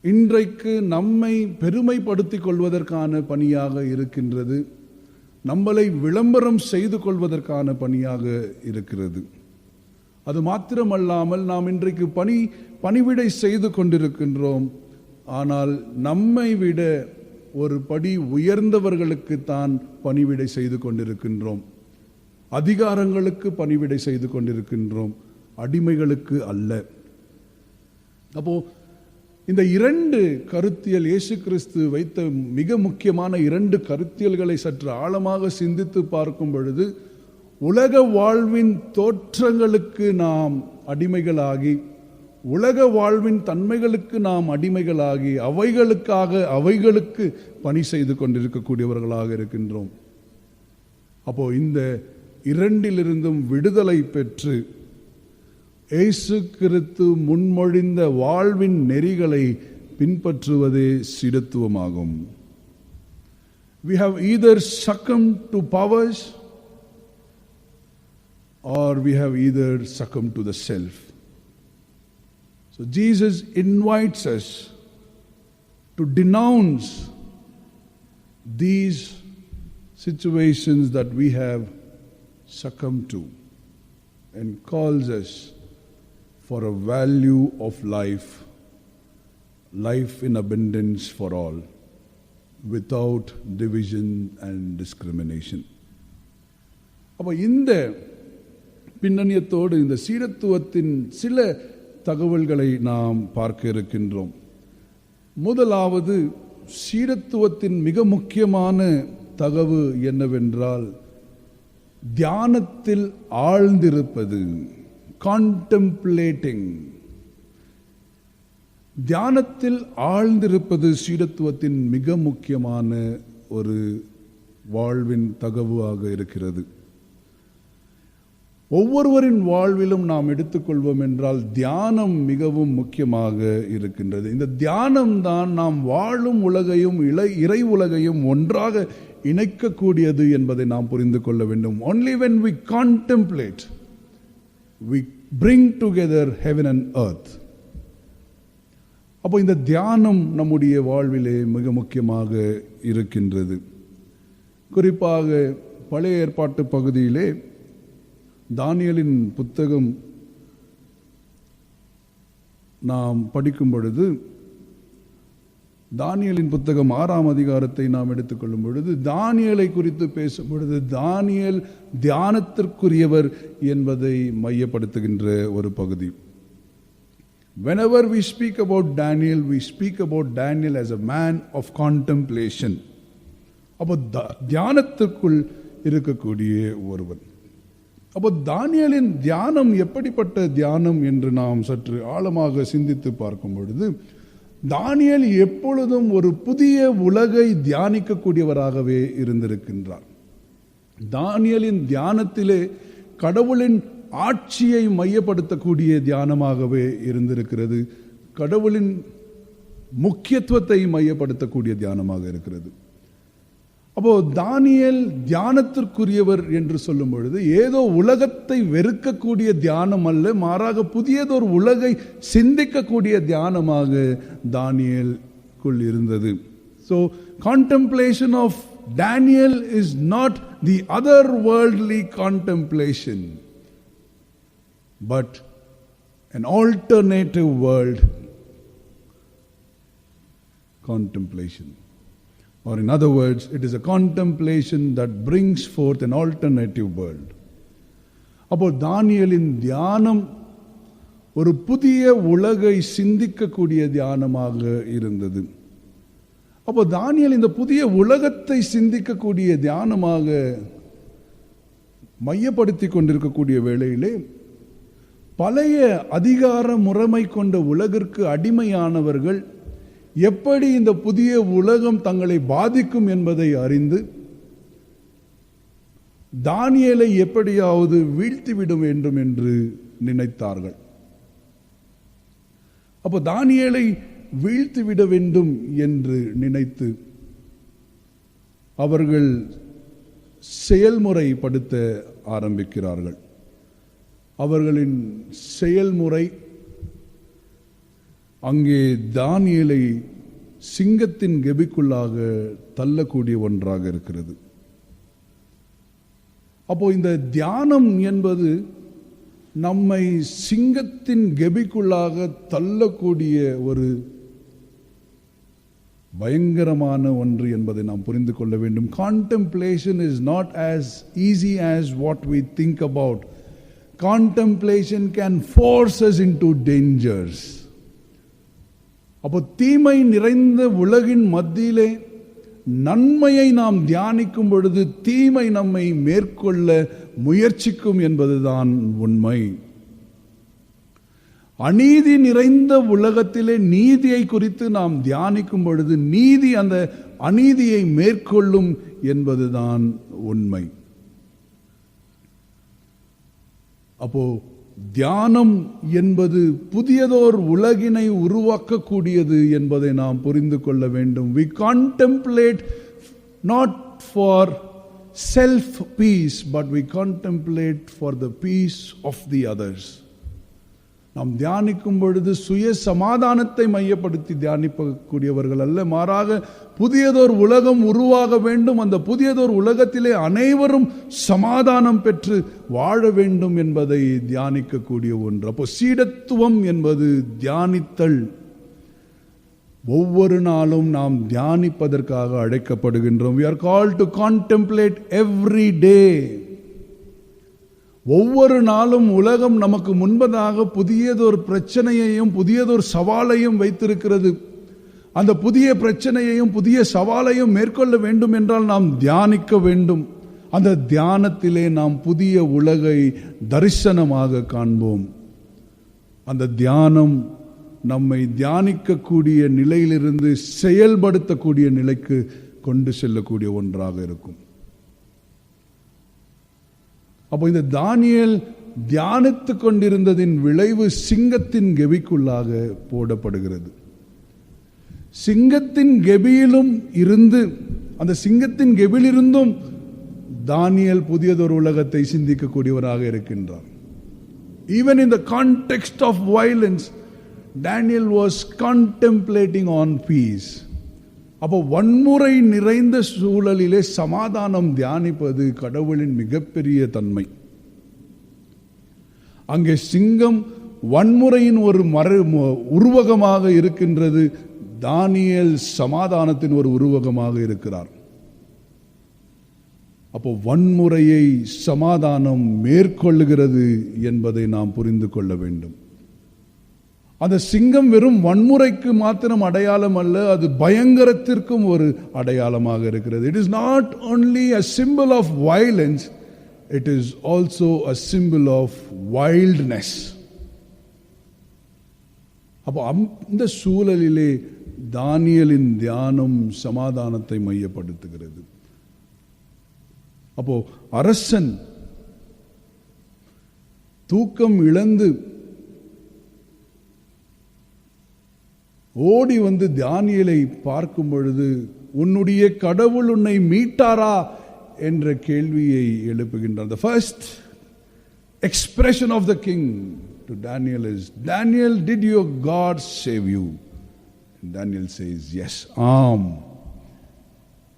இன்றைக்கு நம்மை பெருமைப்படுத்திக் கொள்வதற்கான பணியாக இருக்கின்றது, நம்மளை விளம்பரம் செய்து கொள்வதற்கான பணியாக இருக்கிறது. அது மாத்திரமல்லாமல் நாம் இன்றைக்கு பணிவிடை செய்து கொண்டிருக்கின்றோம். ஆனால் நம்மை விட ஒரு படி உயர்ந்தவர்களுக்கு தான் பணிவிடை செய்து கொண்டிருக்கின்றோம். அதிகாரங்களுக்கு பணிவிடை செய்து கொண்டிருக்கின்றோம், அடிமைகளுக்கு அல்ல. அப்போ இந்த இரண்டு கருத்தியல், இயேசு கிறிஸ்து வைத்த மிக முக்கியமான இரண்டு கருத்தியல்களை சற்று ஆழமாக சிந்தித்து பார்க்கும் பொழுது, உலக வாழ்வின் தோற்றங்களுக்கு நாம் அடிமைகளாகி, உலக வாழ்வின் தன்மைகளுக்கு நாம் அடிமைகளாகி, அவைகளுக்கு பணி செய்து கொண்டிருக்கக்கூடியவர்களாக இருக்கின்றோம். அப்போ இந்த இரண்டிலிருந்தும் விடுதலை பெற்று இயேசு கிறிஸ்து முன்மொழிந்த வாழ்வின் நெறிகளை பின்பற்றுவதே சீடத்துவமாகும். We have either succumbed to powers or we have either succumbed to the self. So Jesus invites us to denounce these situations that we have succumbed to and calls us for a value of life in abundance for all, without division and discrimination. அப்போ இந்த பின்னணியத்தோடு இந்த சீடத்துவத்தின் சில தகவல்களை நாம் பார்க்க இருக்கின்றோம். முதலாவது, சீடத்துவத்தின் மிக முக்கியமான தகவு என்னவென்றால் தியானத்தில் ஆழ்ந்திருப்பது. கான்டெம்ப்ளேட்டிங், தியானத்தில் ஆழ்ந்திருப்பது சீடத்துவத்தின் மிக முக்கியமான ஒரு வாழ்வின் தகவாக இருக்கிறது. ஒவ்வொருவரின் வாழ்விலும் நாம் எடுத்துக்கொள்வோம் என்றால் தியானம் மிகவும் முக்கியமாக இருக்கின்றது. இந்த தியானம் தான் நாம் வாழும் உலகையும் இறை உலகையும் ஒன்றாக இணைக்கக்கூடியது என்பதை நாம் புரிந்து கொள்ள வேண்டும். Only when we contemplate, we bring together heaven and earth. அப்போ இந்த தியானம் நம்முடைய வாழ்விலே மிக முக்கியமாக இருக்கின்றது. குறிப்பாக பழைய ஏற்பாட்டு பகுதியிலே தானியேலின் புத்தகம் நாம் படிக்கும் பொழுது, தானியேலின் புத்தகம் 6ஆம் அதிகாரத்தை நாம் எடுத்துக்கொள்ளும் பொழுது, தானியேலை குறித்து பேசும் பொழுது தானியேல் தியானத்திற்குரியவர் என்பதை மையப்படுத்துகின்ற ஒரு பகுதி. Whenever we speak about Daniel, we speak about Daniel as a man of contemplation. அப்போ தியானத்துக்குள் இருக்கக்கூடிய ஒருவன். அப்போ தானியேலின் தியானம் எப்படிப்பட்ட தியானம் என்று நாம் சற்று ஆழமாக சிந்தித்து பார்க்கும் பொழுது, தானியேல் எப்பொழுதும் ஒரு புதிய உலகை தியானிக்கக்கூடியவராகவே இருந்திருக்கின்றார். தானியேலின் தியானத்திலே கடவுளின் ஆட்சியை மையப்படுத்தக்கூடிய தியானமாகவே இருந்திருக்கிறது. கடவுளின் முக்கியத்துவத்தை மையப்படுத்தக்கூடிய தியானமாக இருக்கிறது. அப்போ தானியேல் தியானத்திற்குரியவர் என்று சொல்லும் பொழுது ஏதோ உலகத்தை வெறுக்கக்கூடிய தியானம் அல்ல, மாறாக புதியதொரு உலகை சிந்திக்கக்கூடிய தியானமாக தானியேலுக்குள் இருந்தது. So contemplation of Daniel is not the otherworldly contemplation, but an alternative world contemplation. Or in other words, it is a contemplation that brings forth an alternative world. அப்போ தானியேலின் தியானம் ஒரு புதிய உலகை சிந்திக்கக்கூடிய தியானமாக இருந்தது. அப்போ தானியேல் இந்த புதிய உலகத்தை சிந்திக்கக்கூடிய தியானமாக மையப்படுத்தி கொண்டிருக்கக்கூடிய வேளையிலே பழைய அதிகார முறைமை கொண்ட உலகிற்கு அடிமையானவர்கள் எப்படி இந்த புதிய உலகம் தங்களை பாதிக்கும் என்பதை அறிந்து தானியேலை எப்படியாவது வீழ்த்திவிட வேண்டும் என்று நினைத்தார்கள். அப்போ தானியேலை வீழ்த்திவிட வேண்டும் என்று நினைத்து அவர்கள் செயல்முறைப்படுத்த ஆரம்பிக்கிறார்கள். அவர்களின் செயல்முறை அங்கே தானியேலை சிங்கத்தின் கெபிக்குள்ளாக தள்ளக்கூடிய ஒன்றாக இருக்கிறது. அப்போ இந்த தியானம் என்பது நம்மை சிங்கத்தின் கெபிக்குள்ளாக தள்ளக்கூடிய ஒரு பயங்கரமான ஒன்று என்பதை நாம் புரிந்து கொள்ள வேண்டும். Contemplation is not as easy as what we think about. Contemplation can force us into dangers. அப்போ தீமை நிறைந்த உலகின் மத்தியிலே நன்மையை நாம் தியானிக்கும் பொழுது தீமை நம்மை மேற்கொள்ள முயற்சிக்கும் என்பதுதான் உண்மை. அநீதி நிறைந்த உலகத்திலே நீதியை குறித்து நாம் தியானிக்கும் பொழுது நீதி அந்த அநீதியை மேற்கொள்ளும் என்பதுதான் உண்மை. அப்போ தியானம் என்பது புதியதோர் உலகினை உருவாக்கக்கூடியது என்பதை நாம் புரிந்து கொள்ள வேண்டும். We contemplate not for self peace, but we contemplate for the peace of the others. நாம் தியானிக்கும் பொழுது சுய சமாதானத்தை மையப்படுத்தி தியானிக்கக்கூடியவர்கள் அல்ல, மாறாக புதியதோர் உலகம் உருவாக வேண்டும், அந்த புதியதோர் உலகத்திலே அனைவரும் சமாதானம் பெற்று வாழ வேண்டும் என்பதை தியானிக்கக்கூடிய ஒன்று. அப்போ சீடத்துவம் என்பது தியானித்தல். ஒவ்வொரு நாளும் நாம் தியானிப்பதற்காக அழைக்கப்படுகின்றோம். We are called to contemplate every day. ஒவ்வொரு நாளும் உலகம் நமக்கு முன்பதாக புதியதொரு பிரச்சனையையும் புதியதொரு சவாலையும் வைத்திருக்கிறது. அந்த புதிய பிரச்சனையையும் புதிய சவாலையும் மேற்கொள்ள வேண்டும் என்றால் நாம் தியானிக்க வேண்டும். அந்த தியானத்திலே நாம் புதிய உலகை தரிசனமாக காண்போம். அந்த தியானம் நம்மை தியானிக்கக்கூடிய நிலையிலிருந்து செயல்படுத்தக்கூடிய நிலைக்கு கொண்டு செல்லக்கூடிய ஒன்றாக இருக்கும். அப்போ இந்த தானியேல் தியானித்து கொண்டிருந்ததின் விளைவு சிங்கத்தின் கெபிக்குள்ளாக போடப்படுகிறது. சிங்கத்தின் கெபியிலும் இருந்து அந்த சிங்கத்தின் கெபியிலிருந்தும் தானியேல் புதியதொரு உலகத்தை சிந்திக்கக்கூடியவராக இருக்கின்றார். Even in the context of violence, Daniel was contemplating on peace. அப்போ வன்முறை நிறைந்த சூழலிலே சமாதானம் தியானிப்பது கடவுளின் மிகப்பெரிய தன்மை. அங்கே சிங்கம் வன்முறையின் ஒரு உருவகமாக இருக்கின்றது. தானியேல் சமாதானத்தின் ஒரு உருவகமாக இருக்கிறார். அப்போ வன்முறையை சமாதானம் மேற்கொள்ளுகிறது என்பதை நாம் புரிந்து கொள்ள வேண்டும். அந்த சிங்கம் வெறும் வன்முறைக்கு மாத்திரம் அடையாளம் அல்ல, அது பயங்கரத்திற்கும் ஒரு அடையாளமாக இருக்கிறது. It is not only a symbol of violence, it is also a symbol of wildness. அப்போ அந்த சூழலிலே தானியேலின் தியானம் சமாதானத்தை மையப்படுத்துகிறது. அப்போ அரசன் தூக்கம் இழந்து ஓடி வந்து தானியேலை பார்க்கும் பொழுது உன்னுடைய கடவுள் உன்னை மீட்டாரா என்ற கேள்வியை எழுப்புகின்றார். The first expression of the king to Daniel is, Daniel, did your God save you? And Daniel says, yes,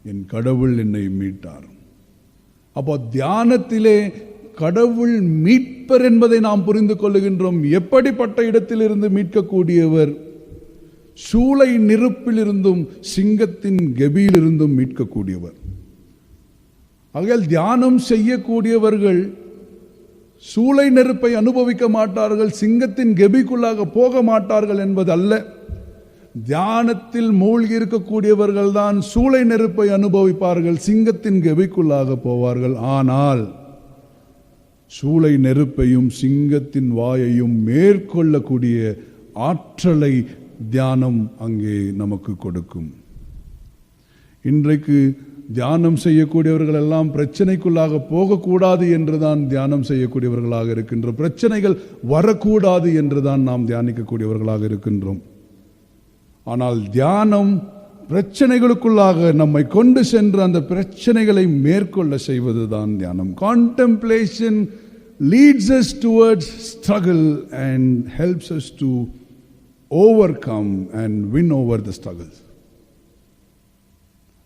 என் கடவுள் என்னை மீட்டார். அப்போ தியானத்திலே கடவுள் மீட்பர் என்பதை நாம் புரிந்து கொள்ளுகின்றோம். எப்படிப்பட்ட இடத்திலிருந்து மீட்கக்கூடியவர்? சூளை நெருப்பிலிருந்தும் சிங்கத்தின் கெபியிலிருந்தும் மீட்கக்கூடியவர். ஆகையால் தியானம் செய்யக்கூடியவர்கள் சூளை நெருப்பை அனுபவிக்க மாட்டார்கள், சிங்கத்தின் கெபிக்குள்ளாக போக மாட்டார்கள் என்பது அல்ல. தியானத்தில் மூழ்கி இருக்கக்கூடியவர்கள் தான் சூளை நெருப்பை அனுபவிப்பார்கள், சிங்கத்தின் கெபிக்குள்ளாக போவார்கள். ஆனால் சூளை நெருப்பையும் சிங்கத்தின் வாயையும் மேற்கொள்ளக்கூடிய ஆற்றலை தியானம் அங்கே நமக்கு கொடுக்கும். இன்றைக்கு தியானம் செய்யக்கூடியவர்கள் எல்லாம் பிரச்சனைக்குள்ளாக போகக்கூடாது என்றுதான் தியானம் செய்யக்கூடியவர்களாக இருக்கின்றோம். பிரச்சனைகள் வரக்கூடாது என்றுதான் நாம் தியானிக்கக்கூடியவர்களாக இருக்கின்றோம். ஆனால் தியானம் பிரச்சனைகளுக்குள்ளாக நம்மை கொண்டு சென்று அந்த பிரச்சனைகளை மேற்கொள்ள செய்வதுதான் தியானம். Contemplation leads us towards struggle and helps us to overcome and win over the struggles.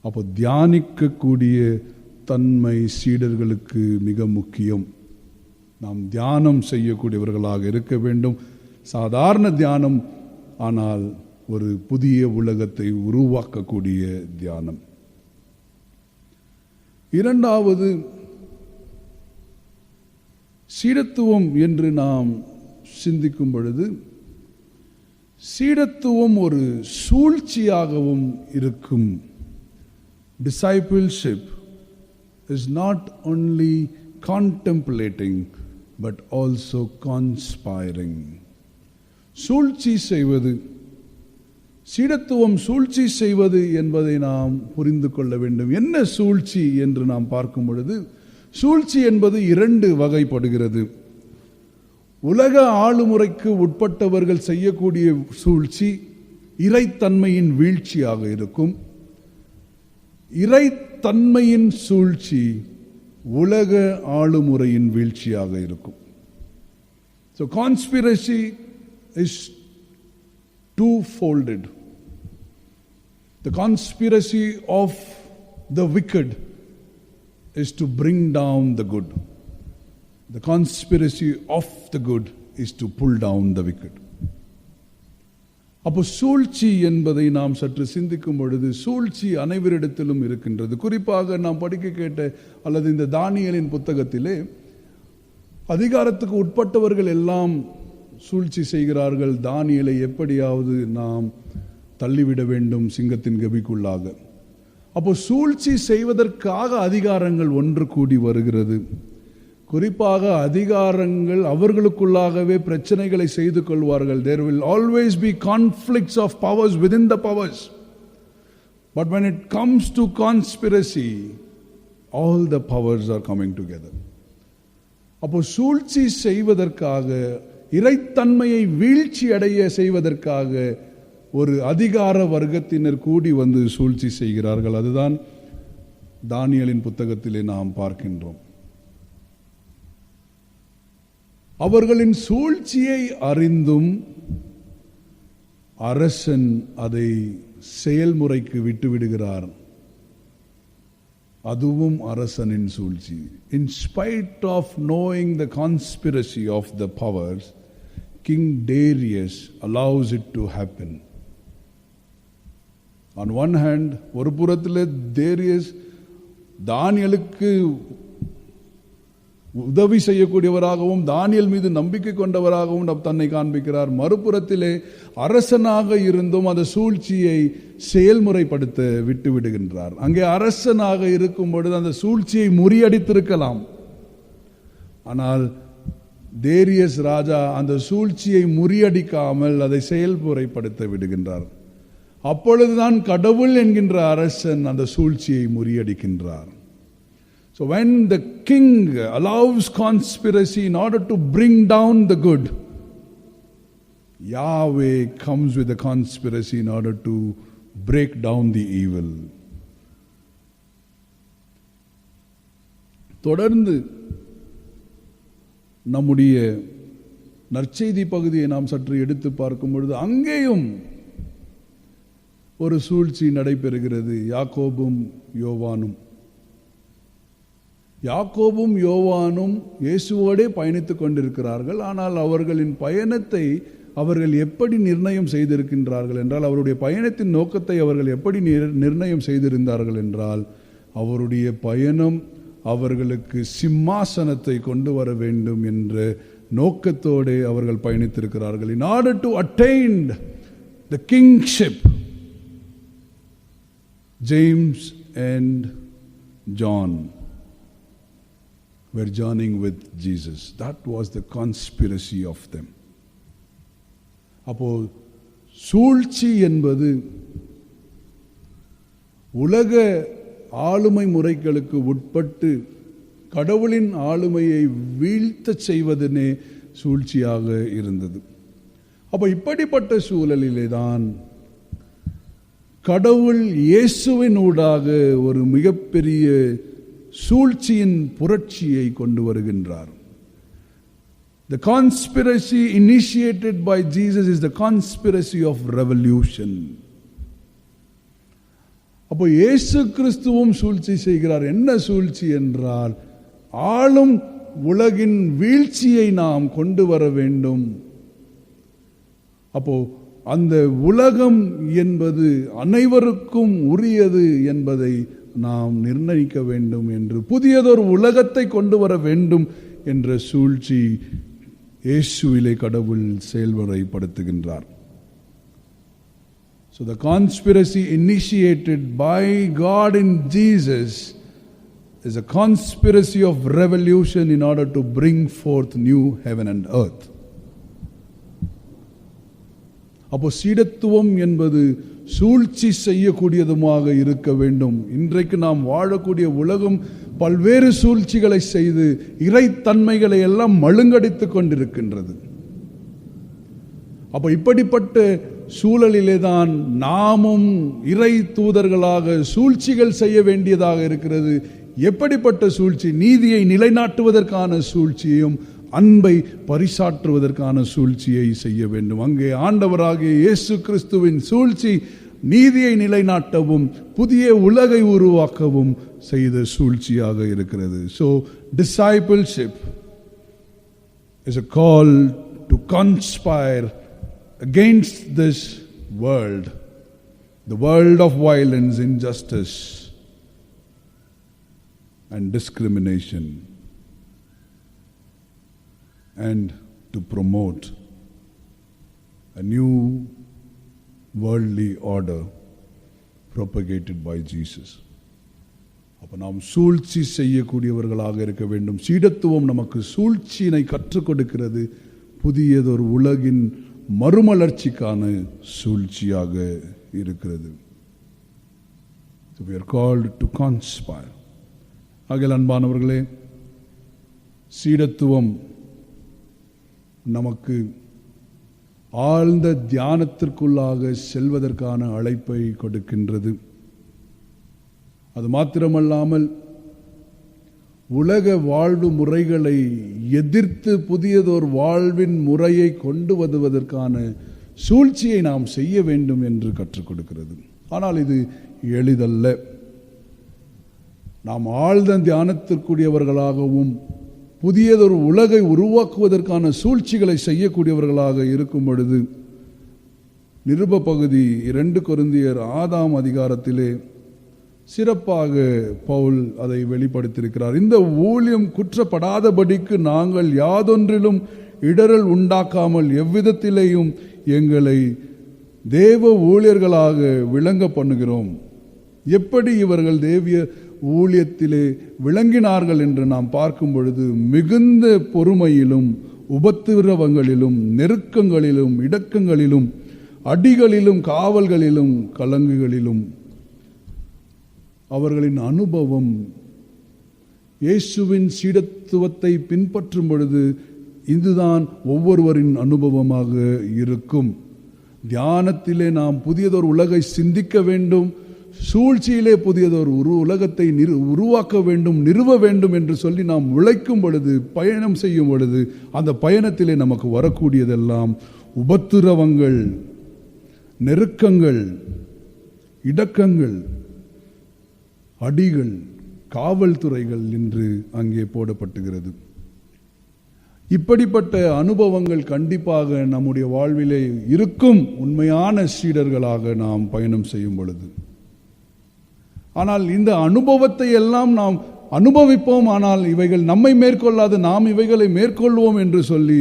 அப்போ தியானிக்கக்கூடிய தன்மை சீடர்களுக்கு மிக முக்கியம். நாம் தியானம் செய்யக்கூடியவர்களாக இருக்க வேண்டும். சாதாரண தியானம், ஆனால் ஒரு புதிய உலகத்தை உருவாக்கக்கூடிய தியானம். இரண்டாவது, சீடத்துவம் என்று நாம் சிந்திக்கும் பொழுது சீடத்துவம் ஒரு சூழ்ச்சியாகவும் இருக்கும். Discipleship is not only contemplating but also conspiring. சூழ்ச்சி செய்வது, சீடத்துவம் சூழ்ச்சி செய்வது என்பதை நாம் புரிந்து கொள்ள வேண்டும். என்ன சூழ்ச்சி என்று நாம் பார்க்கும் பொழுது சூழ்ச்சி என்பது இரண்டு வகைப்படுகிறது. உலக ஆளுமுறைக்கு உட்பட்டவர்கள் செய்யக்கூடிய சூழ்ச்சி இறைத்தன்மையின் வீழ்ச்சியாக இருக்கும். இறைத்தன்மையின் சூழ்ச்சி உலக ஆளுமுறையின் வீழ்ச்சியாக இருக்கும். So conspiracy is two-folded. The conspiracy of the wicked is to bring down the good. The conspiracy of the good is to pull down the wicked. அப்போ சூழ்ச்சி என்பதை நாம் சற்று சிந்திக்கும் பொழுது சூழ்ச்சி அனைவரிடத்திலும் இருக்கின்றது. குறிப்பாக நாம் படிக்க கேட்ட அல்லது இந்த தானியேலின் புத்தகத்திலே அதிகாரத்துக்கு உட்பட்டவர்கள் எல்லாம் சூழ்ச்சி செய்கிறார்கள். தானியேலை எப்படியாவது நாம் தள்ளிவிட வேண்டும் சிங்கத்தின் கெபிக்குள்ளாக. அப்போ சூழ்ச்சி செய்வதற்காக அதிகாரங்கள் ஒன்று கூடி வருகிறது. குறிப்பாக அதிகாரங்கள் அவர்களுக்குள்ளாகவே பிரச்சனைகளை செய்து கொள்வார்கள். There will always be conflicts of powers within the powers. But when it comes to conspiracy, all the powers are coming together. அப்போ சூழ்ச்சி செய்வதற்காக, இறைத்தன்மையை வீழ்ச்சி அடைய செய்வதற்காக ஒரு அதிகார வர்க்கத்தினர் கூடி வந்து சூழ்ச்சி செய்கிறார்கள். அதுதான் தானியேலின் புத்தகத்திலே நாம் பார்க்கின்றோம். அவர்களின் சூழ்ச்சியை அறிந்தும் அரசன் அதை செயல்முறைக்கு விட்டுவிடுகிறார். அதுவும் அரசனின் சூழ்ச்சி. In spite of knowing the conspiracy of the powers, King Darius allows it to happen. On one hand, ஒரு புறத்திலே டேரியஸ் தானியேலுக்கு உதவி செய்யக்கூடியவராகவும் தானியேல் மீது நம்பிக்கை கொண்டவராகவும் தன்னை காண்பிக்கிறார். மறுபுறத்திலே அரசனாக இருந்தும் அந்த சூழ்ச்சியை செயல்முறைப்படுத்த விட்டுவிடுகின்றார். அங்கே அரசனாக இருக்கும் பொழுது அந்த சூழ்ச்சியை முறியடித்திருக்கலாம். ஆனால் டேரியஸ் ராஜா அந்த சூழ்ச்சியை முறியடிக்காமல் அதை செயல்முறைப்படுத்த விடுகின்றார். அப்பொழுதுதான் கடவுள் என்கின்ற அரசன் அந்த சூழ்ச்சியை முறியடிக்கின்றார். So when the king allows conspiracy in order to bring down the good, Yahweh comes with a conspiracy in order to break down the evil. தொடர்ந்து நம்முடைய நற்செய்தி பகுதியை நாம் சற்று எடுத்து பார்க்கும் பொழுது அங்கேயும் ஒரு சூழ்ச்சி நடைபெறுகிறது. யாக்கோபும் யோவானும் இயேசுவோடே பயணித்துக் கொண்டிருக்கிறார்கள். ஆனால் அவர்களின் பயணத்தை அவர்கள் எப்படி நிர்ணயம் செய்திருக்கின்றார்கள் என்றால், அவருடைய பயணத்தின் நோக்கத்தை அவர்கள் எப்படி நிர்ணயம் செய்திருந்தார்கள் என்றால், அவருடைய பயணம் அவர்களுக்கு சிம்மாசனத்தை கொண்டு வர வேண்டும் என்ற நோக்கத்தோடு அவர்கள் பயணித்திருக்கிறார்கள். In order to attain the kingship, James and John were journeying with Jesus. That was the conspiracy of them. அப்போ சூழ்ச்சி என்பது உலக ஆளுமை முறைகளுக்கு உட்பட்டு கடவுளின் ஆளுமையை வீழ்த்தச் செய்வதனே சூழ்ச்சியாக இருந்தது. அப்போ இப்படிப்பட்ட சூழலிலே தான் கடவுள் இயேசுவின் ஊடாக ஒரு மிகப்பெரிய சூழ்ச்சியின் புரட்சியை கொண்டு வருகின்றார். The conspiracy initiated by Jesus is the conspiracy of revolution. அப்போ இயேசு கிறிஸ்துவும் சூழ்ச்சி செய்கிறார். என்ன சூழ்ச்சி என்றால், ஆளும் உலகின் வீழ்ச்சியை நாம் கொண்டு வர வேண்டும். அப்போ அந்த உலகம் என்பது அனைவருக்கும் உரியது என்பதை நாம் நிர்ணயிக்க வேண்டும் என்று, புதியதொரு உலகத்தை கொண்டு வர வேண்டும் என்ற சூழ்ச்சி இயேசுவிலே கடவுள் செயல்முறைப்படுத்துகின்றார். So the conspiracy initiated by God in Jesus is a conspiracy of revolution in order to bring forth new heaven and earth. அப்போ சீடத்துவம் என்பது சூழ்ச்சி செய்யக்கூடியதுமாக இருக்க வேண்டும். இன்றைக்கு நாம் வாழக்கூடிய உலகம் பல்வேறு சூழ்ச்சிகளை செய்து இறைத்தன்மைகளை எல்லாம் மழுங்கடித்துக் கொண்டிருக்கின்றது. அப்போ இப்படிப்பட்ட சூழலிலே தான் நாமும் இறை தூதர்களாக சூழ்ச்சிகள் செய்ய வேண்டியதாக இருக்கிறது. எப்படிப்பட்ட சூழ்ச்சி? நீதியை நிலைநாட்டுவதற்கான சூழ்ச்சியையும் அன்பை பரிசாற்றுவதற்கான சூழ்ச்சியை செய்ய வேண்டும். அங்கே ஆண்டவராகிய இயேசு கிறிஸ்துவின் சூழ்ச்சி நீதியை நிலைநாட்டவும் புதிய உலகை உருவாக்கவும் செய்த சூழ்ச்சியாக இருக்கிறது. So discipleship is a call to conspire against this world, the world of violence, injustice and discrimination, and to promote a new worldly order propagated by Jesus. அப்போ நாம் சூழ்ச்சி செய்யக்கூடியவர்களாக இருக்க வேண்டும். சீடத்துவம் நமக்கு சூழ்ச்சியினை கற்றுக் கொடுக்கிறது. புதியதொரு உலகின் மறுமலர்ச்சிக்கான சூழ்ச்சியாக இருக்கிறது. So we are called to conspire. ஆகையால் அன்பானவர்களே, சீடத்துவம் நமக்கு ஆழ்ந்த தியானத்திற்குள்ளாக செல்வதற்கான அழைப்பை கொடுக்கின்றது. அது மாத்திரமல்லாமல் உலக வாழ்வு முறைகளை எதிர்த்து புதியதோர் வாழ்வின் முறையை கொண்டு வருவதற்கான சூழ்ச்சியை நாம் செய்ய வேண்டும் என்று கற்றுக் கொடுக்கிறது. ஆனால் இது எளிதல்ல. நாம் ஆழ்ந்த தியானத்திற்குரியவர்களாகவும் புதியதொரு உலகை உருவாக்குவதற்கான சூழ்ச்சிகளை செய்யக்கூடியவர்களாக இருக்கும் பொழுது, நிருப பகுதி 2 கொரிந்தியர் 6ஆம் அதிகாரத்திலே சிறப்பாக பவுல் அதை வெளிப்படுத்தியிருக்கிறார். இந்த ஊழியம் குற்றப்படாதபடிக்கு நாங்கள் யாதொன்றிலும் இடரல் உண்டாக்காமல் எவ்விதத்திலேயும் எங்களை தேவ ஊழியர்களாக விளங்க பண்ணுகிறோம். எப்படி இவர்கள் தேவிய ஊழியத்திலே விளங்கினார்கள் என்று நாம் பார்க்கும் பொழுது, மிகுந்த பொறுமையிலும் உபத்திரவங்களிலும் நெருக்கங்களிலும் இடக்கங்களிலும் அடிகளிலும் காவல்களிலும் கலங்குகளிலும் அவர்களின் அனுபவம் இயேசுவின் சீடத்துவத்தை பின்பற்றும் பொழுது இதுதான் ஒவ்வொருவரின் அனுபவமாக இருக்கும். தியானத்திலே நாம் புதியதொரு உலகை சிந்திக்க வேண்டும், சூழ்ச்சியிலே புதியதொரு உலகத்தை உருவாக்க வேண்டும், நிறுவ வேண்டும் என்று சொல்லி நாம் உழைக்கும் பொழுது, பயணம் செய்யும் பொழுது, அந்த பயணத்திலே நமக்கு வரக்கூடியதெல்லாம் உபத்திரவங்கள், நெருக்கங்கள், இடக்கங்கள், அடிகள், காவல்துறைகள் என்று அங்கே போடப்பட்டுகிறது. இப்படிப்பட்ட அனுபவங்கள் கண்டிப்பாக நம்முடைய வாழ்விலே இருக்கும் உண்மையான சீடர்களாக நாம் பயணம் செய்யும் பொழுது. ஆனால் இந்த அனுபவத்தை எல்லாம் நாம் அனுபவிப்போம், ஆனால் இவைகள் நம்மை மேற்கொள்ளாது, நாம் இவைகளை மேற்கொள்வோம் என்று சொல்லி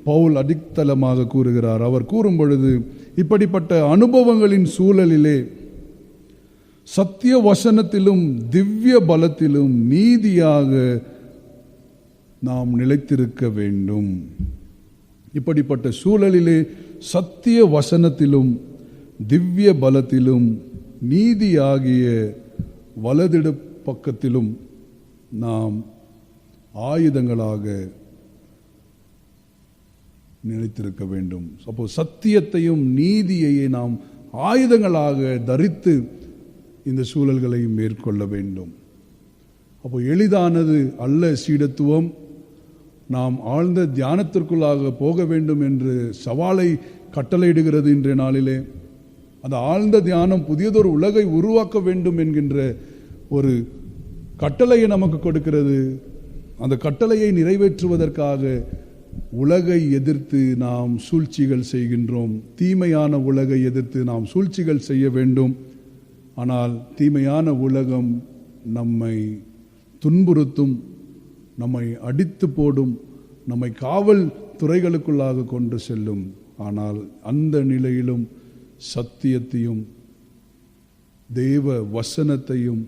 பவுல் அடித்தளமாக கூறுகிறார். அவர் கூறும் பொழுது இப்படிப்பட்ட அனுபவங்களின் சூழலிலே சத்திய வசனத்திலும் திவ்ய பலத்திலும் நீதியாக நாம் நிலைத்திருக்க வேண்டும். இப்படிப்பட்ட சூழலிலே சத்திய வசனத்திலும் திவ்ய பலத்திலும் நீதியாகிய வலதிட பக்கத்திலும் நாம் ஆயுதங்களாக நிலைத்திருக்க வேண்டும். அப்போ சத்தியத்தையும் நீதியையே நாம் ஆயுதங்களாக தரித்து இந்த சூழல்களை மேற்கொள்ள வேண்டும். அப்போ எளிதானது அல்ல சீடத்துவம். நாம் ஆழ்ந்த தியானத்திற்குள்ளாக போக வேண்டும் என்று சவாலை கட்டளையிடுகிறது இன்றைய நாளிலே. அந்த ஆழ்ந்த தியானம் புதியதொரு உலகை உருவாக்க வேண்டும் என்கின்ற ஒரு கட்டளையை நமக்கு கொடுக்கிறது. அந்த கட்டளையை நிறைவேற்றுவதற்காக உலகை எதிர்த்து நாம் சூழ்ச்சிகள் செய்கின்றோம். தீமையான உலகை எதிர்த்து நாம் சூழ்ச்சிகள் செய்ய வேண்டும். ஆனால் தீமையான உலகம் நம்மை துன்புறுத்தும், நம்மை அடித்து போடும், நம்மை காவல் துறைகளுக்குள்ளாக கொண்டு செல்லும். ஆனால் அந்த நிலையிலும் சத்தியத்தையும் தேவ வசனத்தையும்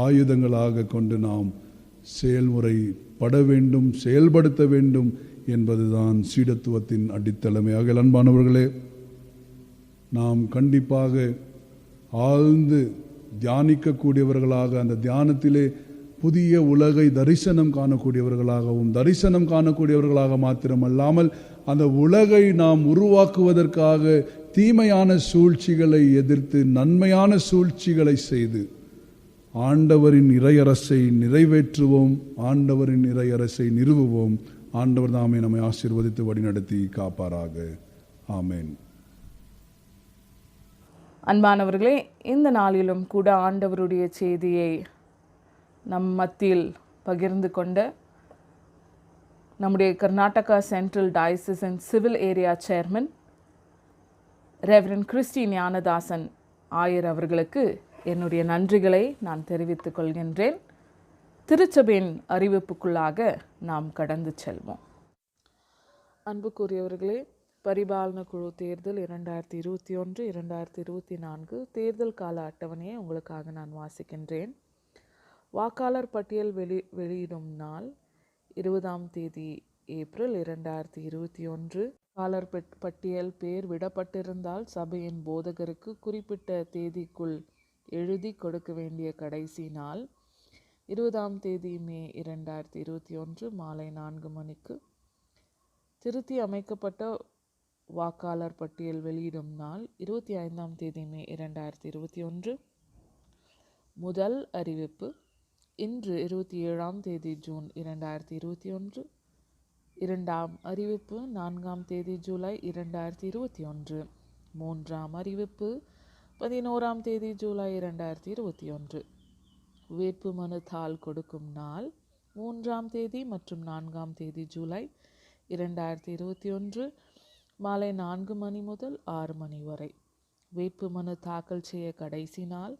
ஆயுதங்களாக கொண்டு நாம் செயல்முறைப்பட வேண்டும், செயல்படுத்த வேண்டும் என்பதுதான் சீடத்துவத்தின் அடித்தளமையாக. அன்பானவர்களே, நாம் கண்டிப்பாக ஆழ்ந்து தியானிக்கக்கூடியவர்களாக, அந்த தியானத்திலே புதிய உலகை தரிசனம் காணக்கூடியவர்களாக மாத்திரமல்லாமல் அந்த உலகை நாம் உருவாக்குவதற்காக தீமையான சூழ்ச்சிகளை எதிர்த்து நன்மையான சூழ்ச்சிகளை செய்து ஆண்டவரின் இறையரசை நிறைவேற்றுவோம், ஆண்டவரின் இறையரசை நிறுவுவோம். ஆண்டவர் தாமே நம்மை ஆசீர்வதித்து வழிநடத்தி காப்பாராக. ஆமேன். அன்பானவர்களே, இந்த நாளிலும் கூட ஆண்டவருடைய செய்தியை நம் மத்தியில் பகிர்ந்து கொண்ட நம்முடைய Karnataka central diocesan civil area chairman reverend Christy Gnanadasan ஆயர் அவர்களுக்கு என்னுடைய நன்றிகளை நான் தெரிவித்துக் கொள்கின்றேன். திருச்சபையின் அறிவிப்புக்குள்ளாக நாம் கடந்து செல்வோம். அன்புக்குரியவர்களே, பரிபாலன குழு தேர்தல் 2021-2024 தேர்தல் கால அட்டவணையை உங்களுக்காக நான் வாசிக்கின்றேன். வாக்காளர் பட்டியல் வெளியிடும் நாள் 20ஆம் தேதி ஏப்ரல் 2021. வாக்காளர் பட்டியல் பேர் விடப்பட்டிருந்தால் சபையின் போதகருக்கு குறிப்பிட்ட தேதிக்குள் எழுதி கொடுக்க வேண்டிய கடைசி நாள் 20ஆம் தேதி மே 2021 மாலை 4 மணிக்கு. திருத்தி அமைக்கப்பட்ட வாக்காளர் பட்டியல் வெளியிடும் நாள் 25ஆம் தேதி மே 2021. முதல் அறிவிப்பு இன்று 27ஆம் தேதி ஜூன் 2021. இரண்டாம் அறிவிப்பு 4ஆம் தேதி ஜூலை 2021. மூன்றாம் அறிவிப்பு 11ஆம் தேதி ஜூலை 2021. வேட்பு மனு தாள் கொடுக்கும் நாள் 3ஆம் தேதி மற்றும் 4ஆம் தேதி ஜூலை 2021 மாலை 4 மணி முதல் 6 மணி வரை. வேட்பு மனு தாக்கல் செய்ய கடைசி நாள்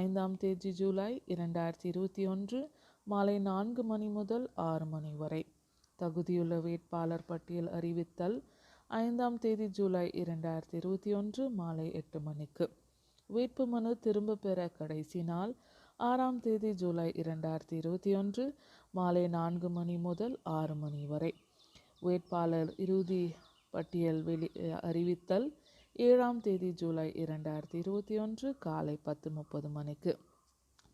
5ஆம் தேதி ஜூலை 2021 மாலை 4 மணி முதல் 6 மணி வரை. தகுதியுள்ள வேட்பாளர் பட்டியல் அறிவித்தல் 5ஆம் தேதி ஜூலை 2021 மாலை 8 மணிக்கு. வேட்பு மனு திரும்ப பெற கடைசி நாள் 6ஆம் தேதி ஜூலை 2021 மாலை 4 மணி முதல் 6 மணி வரை. வேட்பாளர் இறுதி பட்டியல் அறிவித்தல் 7ஆம் தேதி ஜூலை 2021 காலை 10:30 மணிக்கு.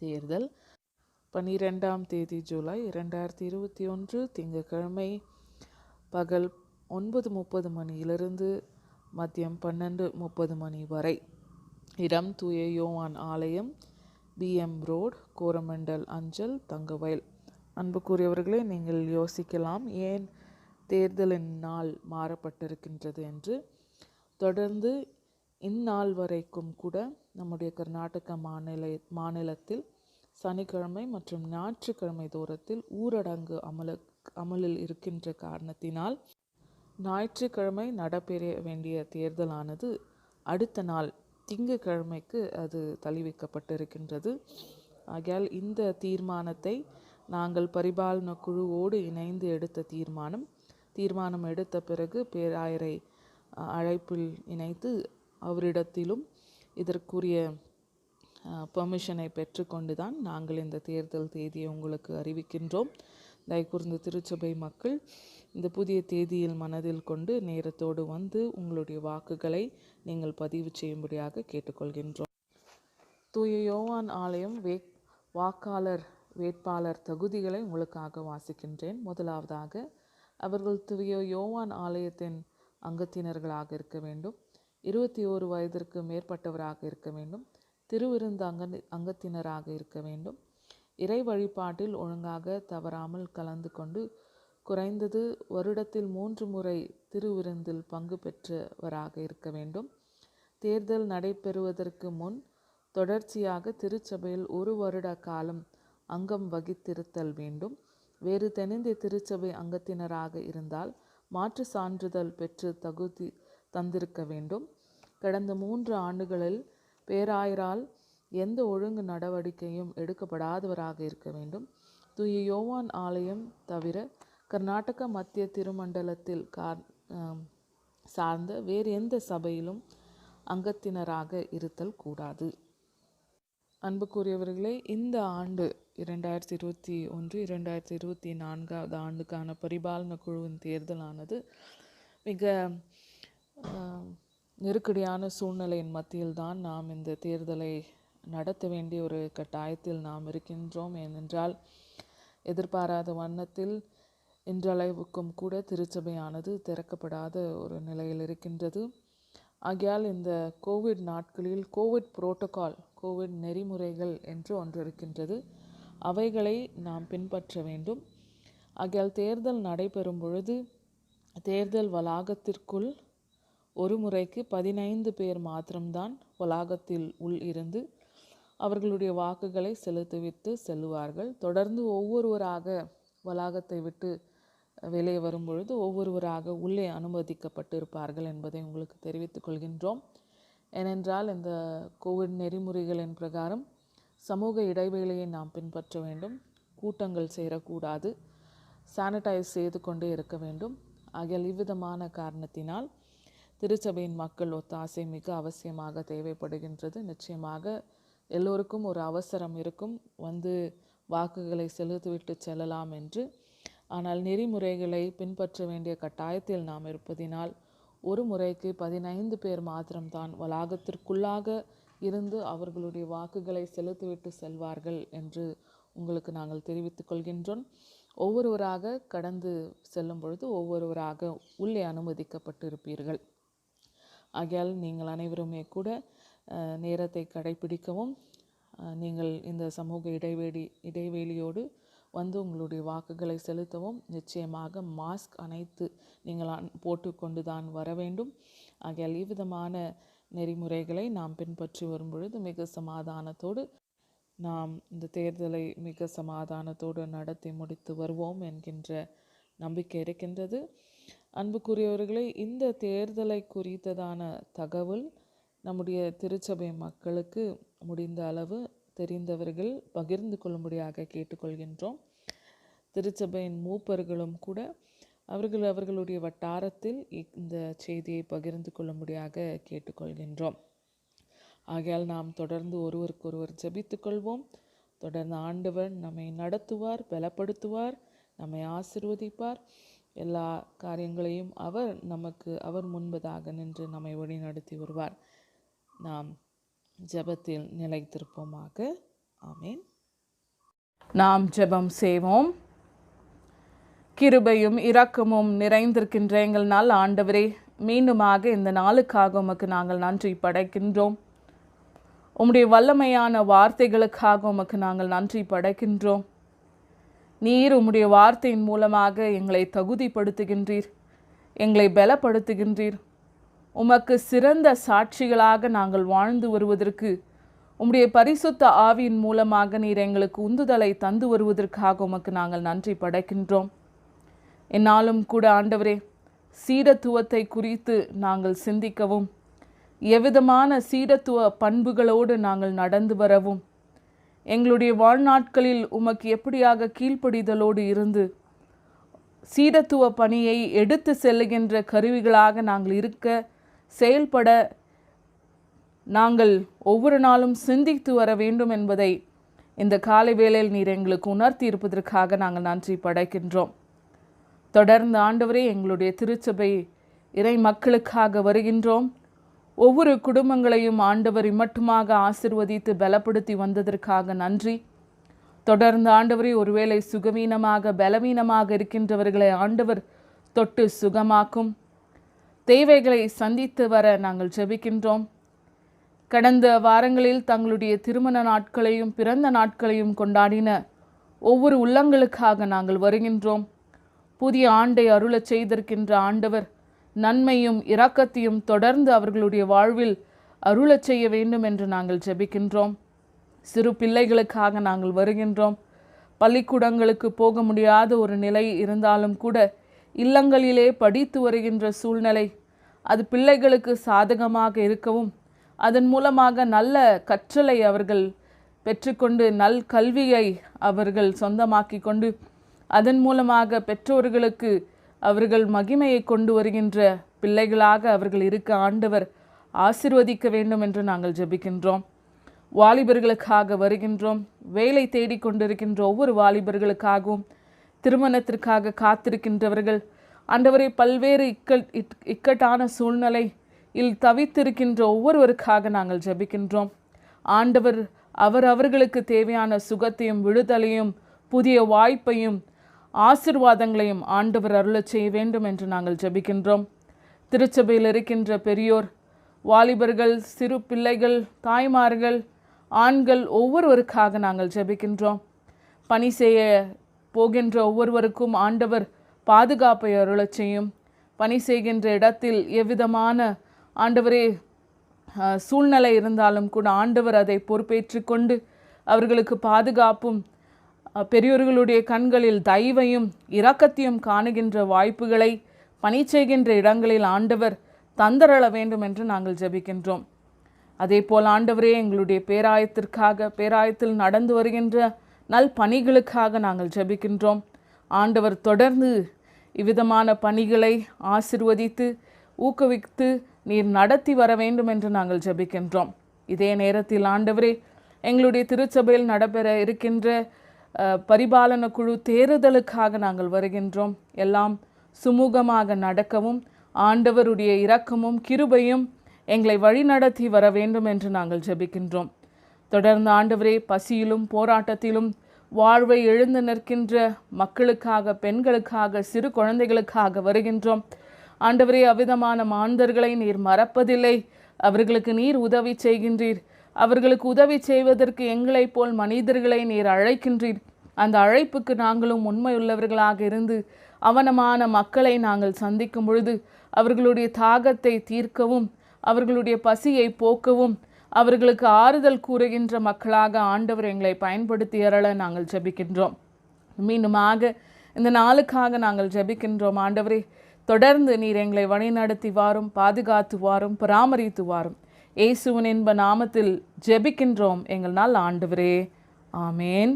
தேர்தல் 12ஆம் தேதி ஜூலை 2021 திங்கட்கிழமை பகல் 9:30 மணியிலிருந்து மதியம் 12:30 மணி வரை. இடம் தூய யோவான் ஆலயம், BM ரோட், கோரமண்டல் அஞ்சல், தங்கவயல். அன்புக்குரியவர்களே, நீங்கள் யோசிக்கலாம், ஏன் தேர்தலின் நாள் மாறப்பட்டிருக்கின்றது என்று. தொடர்ந்து இந்நாள் வரைக்கும் கூட நம்முடைய கர்நாடக மாநிலத்தில் சனிக்கிழமை மற்றும் ஞாயிற்றுக்கிழமை தூரத்தில் ஊரடங்கு அமலில் இருக்கின்ற காரணத்தினால் ஞாயிற்றுக்கிழமை நடைபெற வேண்டிய தேர்தலானது அடுத்த நாள் திங்கட்கிழமைக்கு அது தள்ளி வைக்கப்பட்டிருக்கின்றது. ஆகையால் இந்த தீர்மானத்தை நாங்கள் பரிபாலன குழுவோடு இணைந்து எடுத்த தீர்மானம் எடுத்த பிறகு பேராயரை அழைப்பில் இணைத்து அவரிடத்திலும் இதற்குரிய பெர்மிஷனை பெற்றுக்கொண்டு தான் நாங்கள் இந்த தேர்தல் தேதியை உங்களுக்கு அறிவிக்கின்றோம். தயவுகூர்ந்து திருச்சபை மக்கள் இந்த புதிய தேதியில் மனதில் கொண்டு நேரத்தோடு வந்து உங்களுடைய வாக்குகளை நீங்கள் பதிவு செய்யும்படியாக கேட்டுக்கொள்கின்றோம். தூய யோவான் ஆலயம் வாக்காளர் வேட்பாளர் தகுதிகளை உங்களுக்காக வாசிக்கின்றேன். முதலாவதாக, அவர்கள் தூய யோவான் ஆலயத்தின் அங்கத்தினர்களாக இருக்க வேண்டும், 21 வயதிற்கு மேற்பட்டவராக இருக்க வேண்டும், திருவிருந்து அங்கத்தினராக இருக்க வேண்டும், இறை வழிபாட்டில் ஒழுங்காக தவறாமல் கலந்து கொண்டு குறைந்தது வருடத்தில் 3 முறை திருவிருந்தில் பங்கு பெற்றவராக இருக்க வேண்டும், தேர்தல் நடைபெறுவதற்கு முன் தொடர்ச்சியாக திருச்சபையில் 1 வருட காலம் அங்கம் வகித்திருத்தல் வேண்டும், வேறு தென்னிந்திய திருச்சபை அங்கத்தினராக இருந்தால் மாற்று சான்றிதழ் பெற்று தகுதி தந்திருக்க வேண்டும், கடந்த 3 ஆண்டுகளில் பேராயரால் எந்த ஒழுங்கு நடவடிக்கையும் எடுக்கப்படாதவராக இருக்க வேண்டும், தூய யோவான் ஆலயம் தவிர கர்நாடக மத்திய திருமண்டலத்தில் சார்ந்த வேறு எந்த சபையிலும் அங்கத்தினராக இருத்தல் கூடாது. அன்புக்குரியவர்களே, இந்த ஆண்டு 2021-2024 ஆண்டுக்கான பரிபாலன குழுவின் தேர்தலானது மிக நெருக்கடியான சூழ்நிலையின் மத்தியில்தான் நாம் இந்த தேர்தலை நடத்த வேண்டிய ஒரு கட்டாயத்தில் நாம் இருக்கின்றோம். ஏனென்றால் எதிர்பாராத வண்ணத்தில் இன்றளவுக்கும் கூட திருச்சபையானது திறக்கப்படாத ஒரு நிலையில் இருக்கின்றது. ஆகையால் இந்த கோவிட் நாட்களில் கோவிட் புரோட்டோகால், கோவிட் நெறிமுறைகள் என்று ஒன்று இருக்கின்றது, அவைகளை நாம் பின்பற்ற வேண்டும். ஆகையால் தேர்தல் நடைபெறும் பொழுது தேர்தல் வளாகத்திற்குள் ஒரு முறைக்கு 15 பேர் மாத்திரம்தான் வளாகத்தில் உள் இருந்து அவர்களுடைய வாக்குகளை செலுத்திவிட்டு செல்லுவார்கள். தொடர்ந்து ஒவ்வொருவராக வளாகத்தை விட்டு வெளியே வரும்பொழுது ஒவ்வொருவராக உள்ளே அனுமதிக்கப்பட்டு இருப்பார்கள் என்பதை உங்களுக்கு தெரிவித்துக் கொள்கின்றோம். ஏனென்றால் இந்த கோவிட் நெறிமுறைகளின் பிரகாரம் சமூக இடைவேளையை நாம் பின்பற்ற வேண்டும், கூட்டங்கள் சேரக்கூடாது, சானிடைஸ் செய்து கொண்டே இருக்க வேண்டும். ஆகிய இவ்விதமான காரணத்தினால் திருச்சபையின் மக்கள் ஒத்தாசை மிக அவசியமாக தேவைப்படுகின்றது. நிச்சயமாக எல்லோருக்கும் ஒரு அவசரம் இருக்கும், வந்து வாக்குகளை செலுத்திவிட்டு செல்லலாம் என்று. ஆனால் நெறிமுறைகளை பின்பற்ற வேண்டிய கட்டாயத்தில் நாம் இருப்பதினால் ஒரு முறைக்கு 15 பேர் மாத்திரம்தான் வளாகத்திற்குள்ளாக இருந்து அவர்களுடைய வாக்குகளை செலுத்திவிட்டு செல்வார்கள் என்று உங்களுக்கு நாங்கள் தெரிவித்துக் கொள்கின்றோம். ஒவ்வொருவராக கடந்து செல்லும் பொழுது ஒவ்வொருவராக உள்ளே அனுமதிக்கப்பட்டு இருப்பீர்கள். ஆகையால் நீங்கள் அனைவருமே கூட நேரத்தை கடைபிடிக்கவும், நீங்கள் இந்த சமூக இடைவெளியோடு வந்து உங்களுடைய வாக்குகளை செலுத்தவும் நிச்சயமாக மாஸ்க் அனைத்து நீங்கள் போட்டுக்கொண்டு தான் வர வேண்டும். ஆகையால் இவ்விதமான நெறிமுறைகளை நாம் பின்பற்றி வரும் பொழுது மிக சமாதானத்தோடு நாம் இந்த தேர்தலை மிக சமாதானத்தோடு நடத்தி முடித்து வருவோம் என்கின்ற நம்பிக்கை இருக்கின்றது. அன்புக்குரியவர்களே, இந்த தேர்தலை குறித்ததான தகவல் நம்முடைய திருச்சபை மக்களுக்கு முடிந்த அளவு தெரிந்தவர்கள் பகிர்ந்து கொள்ளும்படியாக கேட்டுக்கொள்கின்றோம். திருச்சபையின் மூப்பர்களும் கூட அவர்களுடைய வட்டாரத்தில் இந்த செய்தியை பகிர்ந்து கொள்ளும்படியாக கேட்டுக்கொள்கின்றோம். ஆகையால் நாம் தொடர்ந்து ஒருவருக்கொருவர் ஜெபித்து கொள்வோம். தொடர்ந்து ஆண்டவர் நம்மை நடத்துவார், பலப்படுத்துவார், நம்மை ஆசீர்வதிப்பார். எல்லா காரியங்களையும் அவர் முன்பதாக நின்று நம்மை வழி நடத்தி வருவார். நாம் ஜெபத்தில் நிலைத்திருப்போமாக. ஆமேன். நாம் ஜெபம் செய்வோம். கிருபையும் இரக்கமும் நிறைந்திருக்கின்ற எங்கள் நாள் ஆண்டவரே, மீண்டுமாக இந்த நாளுக்காக உமக்கு நாங்கள் நன்றி படைக்கின்றோம். உம்முடைய வல்லமையான வார்த்தைகளுக்காக உமக்கு நாங்கள் நன்றி படைக்கின்றோம். நீர் உம்முடைய வார்த்தையின் மூலமாக எங்களை தகுதிப்படுத்துகின்றீர், எங்களை பலப்படுத்துகின்றீர். உமக்கு சிறந்த சாட்சிகளாக நாங்கள் வாழ்ந்து வருவதற்கு உம்முடைய பரிசுத்த ஆவியின் மூலமாக நீர் எங்களுக்கு உந்துதலை தந்து வருவதற்காக உமக்கு நாங்கள் நன்றி படைக்கின்றோம். என்னாலும் கூட ஆண்டவரே, சீடத்துவத்தை குறித்து நாங்கள் சிந்திக்கவும், எவ்விதமான சீடத்துவ பண்புகளோடு நாங்கள் நடந்து வரவும் எங்களுடைய வாழ்நாட்களில் உமக்கு எப்படியாக கீழ்ப்படிதலோடு இருந்து சீடத்துவ பணியை எடுத்து செல்லுகின்ற கருவிகளாக நாங்கள் இருக்க செயல்பட நாங்கள் ஒவ்வொரு நாளும் சிந்தித்து வர வேண்டும் என்பதை இந்த காலை வேளையில் நீர் எங்களுக்கு உணர்த்தி இருப்பதற்காக நாங்கள் நன்றி படைக்கின்றோம். தொடர்ந்து ஆண்டவரே எங்களுடைய திருச்சபை இறை மக்களுக்காக வருகின்றோம். ஒவ்வொரு குடும்பங்களையும் ஆண்டவர் இம்மட்டுமாக ஆசிர்வதித்து பலப்படுத்தி வந்ததற்காக நன்றி. தொடர்ந்து ஆண்டவரே ஒருவேளை சுகவீனமாக பலவீனமாக இருக்கின்றவர்களை ஆண்டவர் தொட்டு சுகமாக்கும் தேவைகளை சந்தித்து வர நாங்கள் ஜெபிக்கின்றோம். கடந்த வாரங்களில் தங்களுடைய திருமண நாட்களையும் பிறந்த நாட்களையும் கொண்டாடின ஒவ்வொரு உள்ளங்களுக்காக நாங்கள் வருகின்றோம். புதிய ஆண்டை அருளச் செய்திருக்கின்ற ஆண்டவர் நன்மையும் இரக்கத்தையும் தொடர்ந்து அவர்களுடைய வாழ்வில் அருளச் செய்ய வேண்டும் என்று நாங்கள் ஜெபிக்கின்றோம். சிறு பிள்ளைகளுக்காக நாங்கள் வருகின்றோம். பள்ளிக்கூடங்களுக்கு போக முடியாத ஒரு நிலை இருந்தாலும் கூட இல்லங்களிலே படித்து வருகின்ற சூழ்நிலை அது பிள்ளைகளுக்கு சாதகமாக இருக்கவும் அதன் மூலமாக நல்ல கற்றலை அவர்கள் பெற்றுக்கொண்டு நல் கல்வியை அவர்கள் சொந்தமாக்கி கொண்டு அதன் மூலமாக பெற்றோர்களுக்கு அவர்கள் மகிமையை கொண்டு வருகின்ற பிள்ளைகளாக அவர்கள் இருக்க ஆண்டவர் ஆசிர்வதிக்க வேண்டும் என்று நாங்கள் ஜெபிக்கின்றோம். வாலிபர்களுக்காக வருகின்றோம். வேலை தேடிக்கொண்டிருக்கின்ற ஒவ்வொரு வாலிபர்களுக்காகவும் திருமணத்திற்காக காத்திருக்கின்றவர்கள் ஆண்டவரை பல்வேறு இக்கட்டான சூழ்நிலை தவித்திருக்கின்ற ஒவ்வொருவருக்காக நாங்கள் ஜெபிக்கின்றோம். ஆண்டவர் அவர்களுக்கு தேவையான சுகத்தையும் விடுதலையும் புதிய வாய்ப்பையும் ஆசிர்வாதங்களையும் ஆண்டவர் அருளச் செய்ய வேண்டும் என்று நாங்கள் ஜெபிக்கின்றோம். திருச்சபையில் இருக்கின்ற பெரியோர், வாலிபர்கள், சிறு பிள்ளைகள், தாய்மார்கள், ஆண்கள் ஒவ்வொருவருக்காக நாங்கள் ஜெபிக்கின்றோம். பணி செய்ய போகின்ற ஒவ்வொருவருக்கும் ஆண்டவர் பாதுகாப்பை அருளச் செய்யும். பணி செய்கின்ற இடத்தில் எவ்விதமான ஆண்டவரே சூழ்நிலை இருந்தாலும் கூட ஆண்டவர் அதை பொறுப்பேற்று கொண்டு அவர்களுக்கு பாதுகாப்பும் பெரியோர்களுடைய கண்களில் தயவையும் இரக்கத்தையும் காணுகின்ற வாய்ப்புகளை பணி செய்கின்ற இடங்களில் ஆண்டவர் தந்தரள வேண்டும் என்று நாங்கள் ஜெபிக்கின்றோம். அதே போல் ஆண்டவரே எங்களுடைய பேராயத்தில் நடந்து வருகின்ற நல் பணிகளுக்காக நாங்கள் ஜெபிக்கின்றோம். ஆண்டவர் தொடர்ந்து இவ்விதமான பணிகளை ஆசிர்வதித்து ஊக்குவித்து நீர் நடத்தி வர வேண்டும் என்று நாங்கள் ஜெபிக்கின்றோம். இதே நேரத்தில் ஆண்டவரே எங்களுடைய திருச்சபையில் நடைபெற இருக்கின்ற பரிபாலன குழு தேர்தலுக்காக நாங்கள் வருகின்றோம். எல்லாம் சுமூகமாக நடக்கவும் ஆண்டவருடைய இரக்கமும் கிருபையும் எங்களை வழிநடத்தி வர வேண்டும் என்று நாங்கள் ஜெபிக்கின்றோம். தொடர்ந்து ஆண்டவரே பசியிலும் போராட்டத்திலும் வாழ்வை எழுந்து நிற்கின்ற மக்களுக்காக, பெண்களுக்காக, சிறு குழந்தைகளுக்காக வருகின்றோம். ஆண்டவரே அவ்விதமான மாந்தர்களை நீர் மறப்பதில்லை. அவர்களுக்கு நீர் உதவி செய்கின்றீர். அவர்களுக்கு உதவி செய்வதற்கு எங்களைப் போல் மனிதர்களை நீர் அழைக்கின்றீர். அந்த அழைப்புக்கு நாங்களும் உண்மையுள்ளவர்களாக இருந்து அவனமான மக்களை நாங்கள் சந்திக்கும் பொழுது அவர்களுடைய தாகத்தை தீர்க்கவும் அவர்களுடைய பசியை போக்கவும் அவர்களுக்கு ஆறுதல் கூறுகின்ற மக்களாக ஆண்டவர் எங்களை பயன்படுத்தி அருள நாங்கள் ஜெபிக்கின்றோம். மீண்டுமாக இந்த நாளுக்காக நாங்கள் ஜெபிக்கின்றோம். ஆண்டவரே தொடர்ந்து நீர் எங்களை வழிநடத்தி வாரும், பாதுகாத்து வாரும், பராமரித்து வாரும். இயேசுவின் இன்ப நாமத்தில் ஜெபிக்கின்றோம் எங்கள் நாள் ஆண்டவரே, ஆமேன்.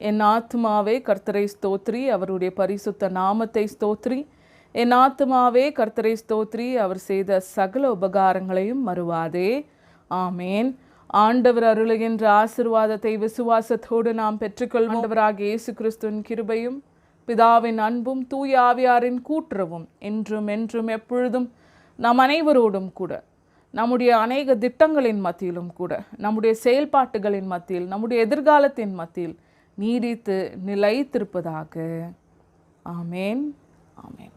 என் ஆத்துமாவே கர்த்தரை ஸ்தோத்ரி, அவருடைய பரிசுத்த நாமத்தை ஸ்தோத்ரி. என் ஆத்துமாவே கர்த்தரை ஸ்தோத்ரி, அவர் செய்த சகல உபகாரங்களையும் மறுவாதே, ஆமேன். ஆண்டவர் அருளுகின்ற ஆசீர்வாதத்தை விசுவாசத்தோடு நாம் பெற்றுக்கொள்வோம். ஆண்டவராகிய இயேசு கிறிஸ்துவின் கிருபையும் பிதாவின் அன்பும் தூய ஆவியாரின் கூட்டுறவும் என்றும் என்றும் எப்பொழுதும் நம் அனைவரோடும் கூட, நம்முடைய அநேக திட்டங்களின் மத்தியிலும் கூட, நம்முடைய செயல்பாட்டுகளின் மத்தியில், நம்முடைய எதிர்காலத்தின் மத்தியில் நீடித்து நிலைத்திருப்பதாக. ஆமேன், ஆமேன்.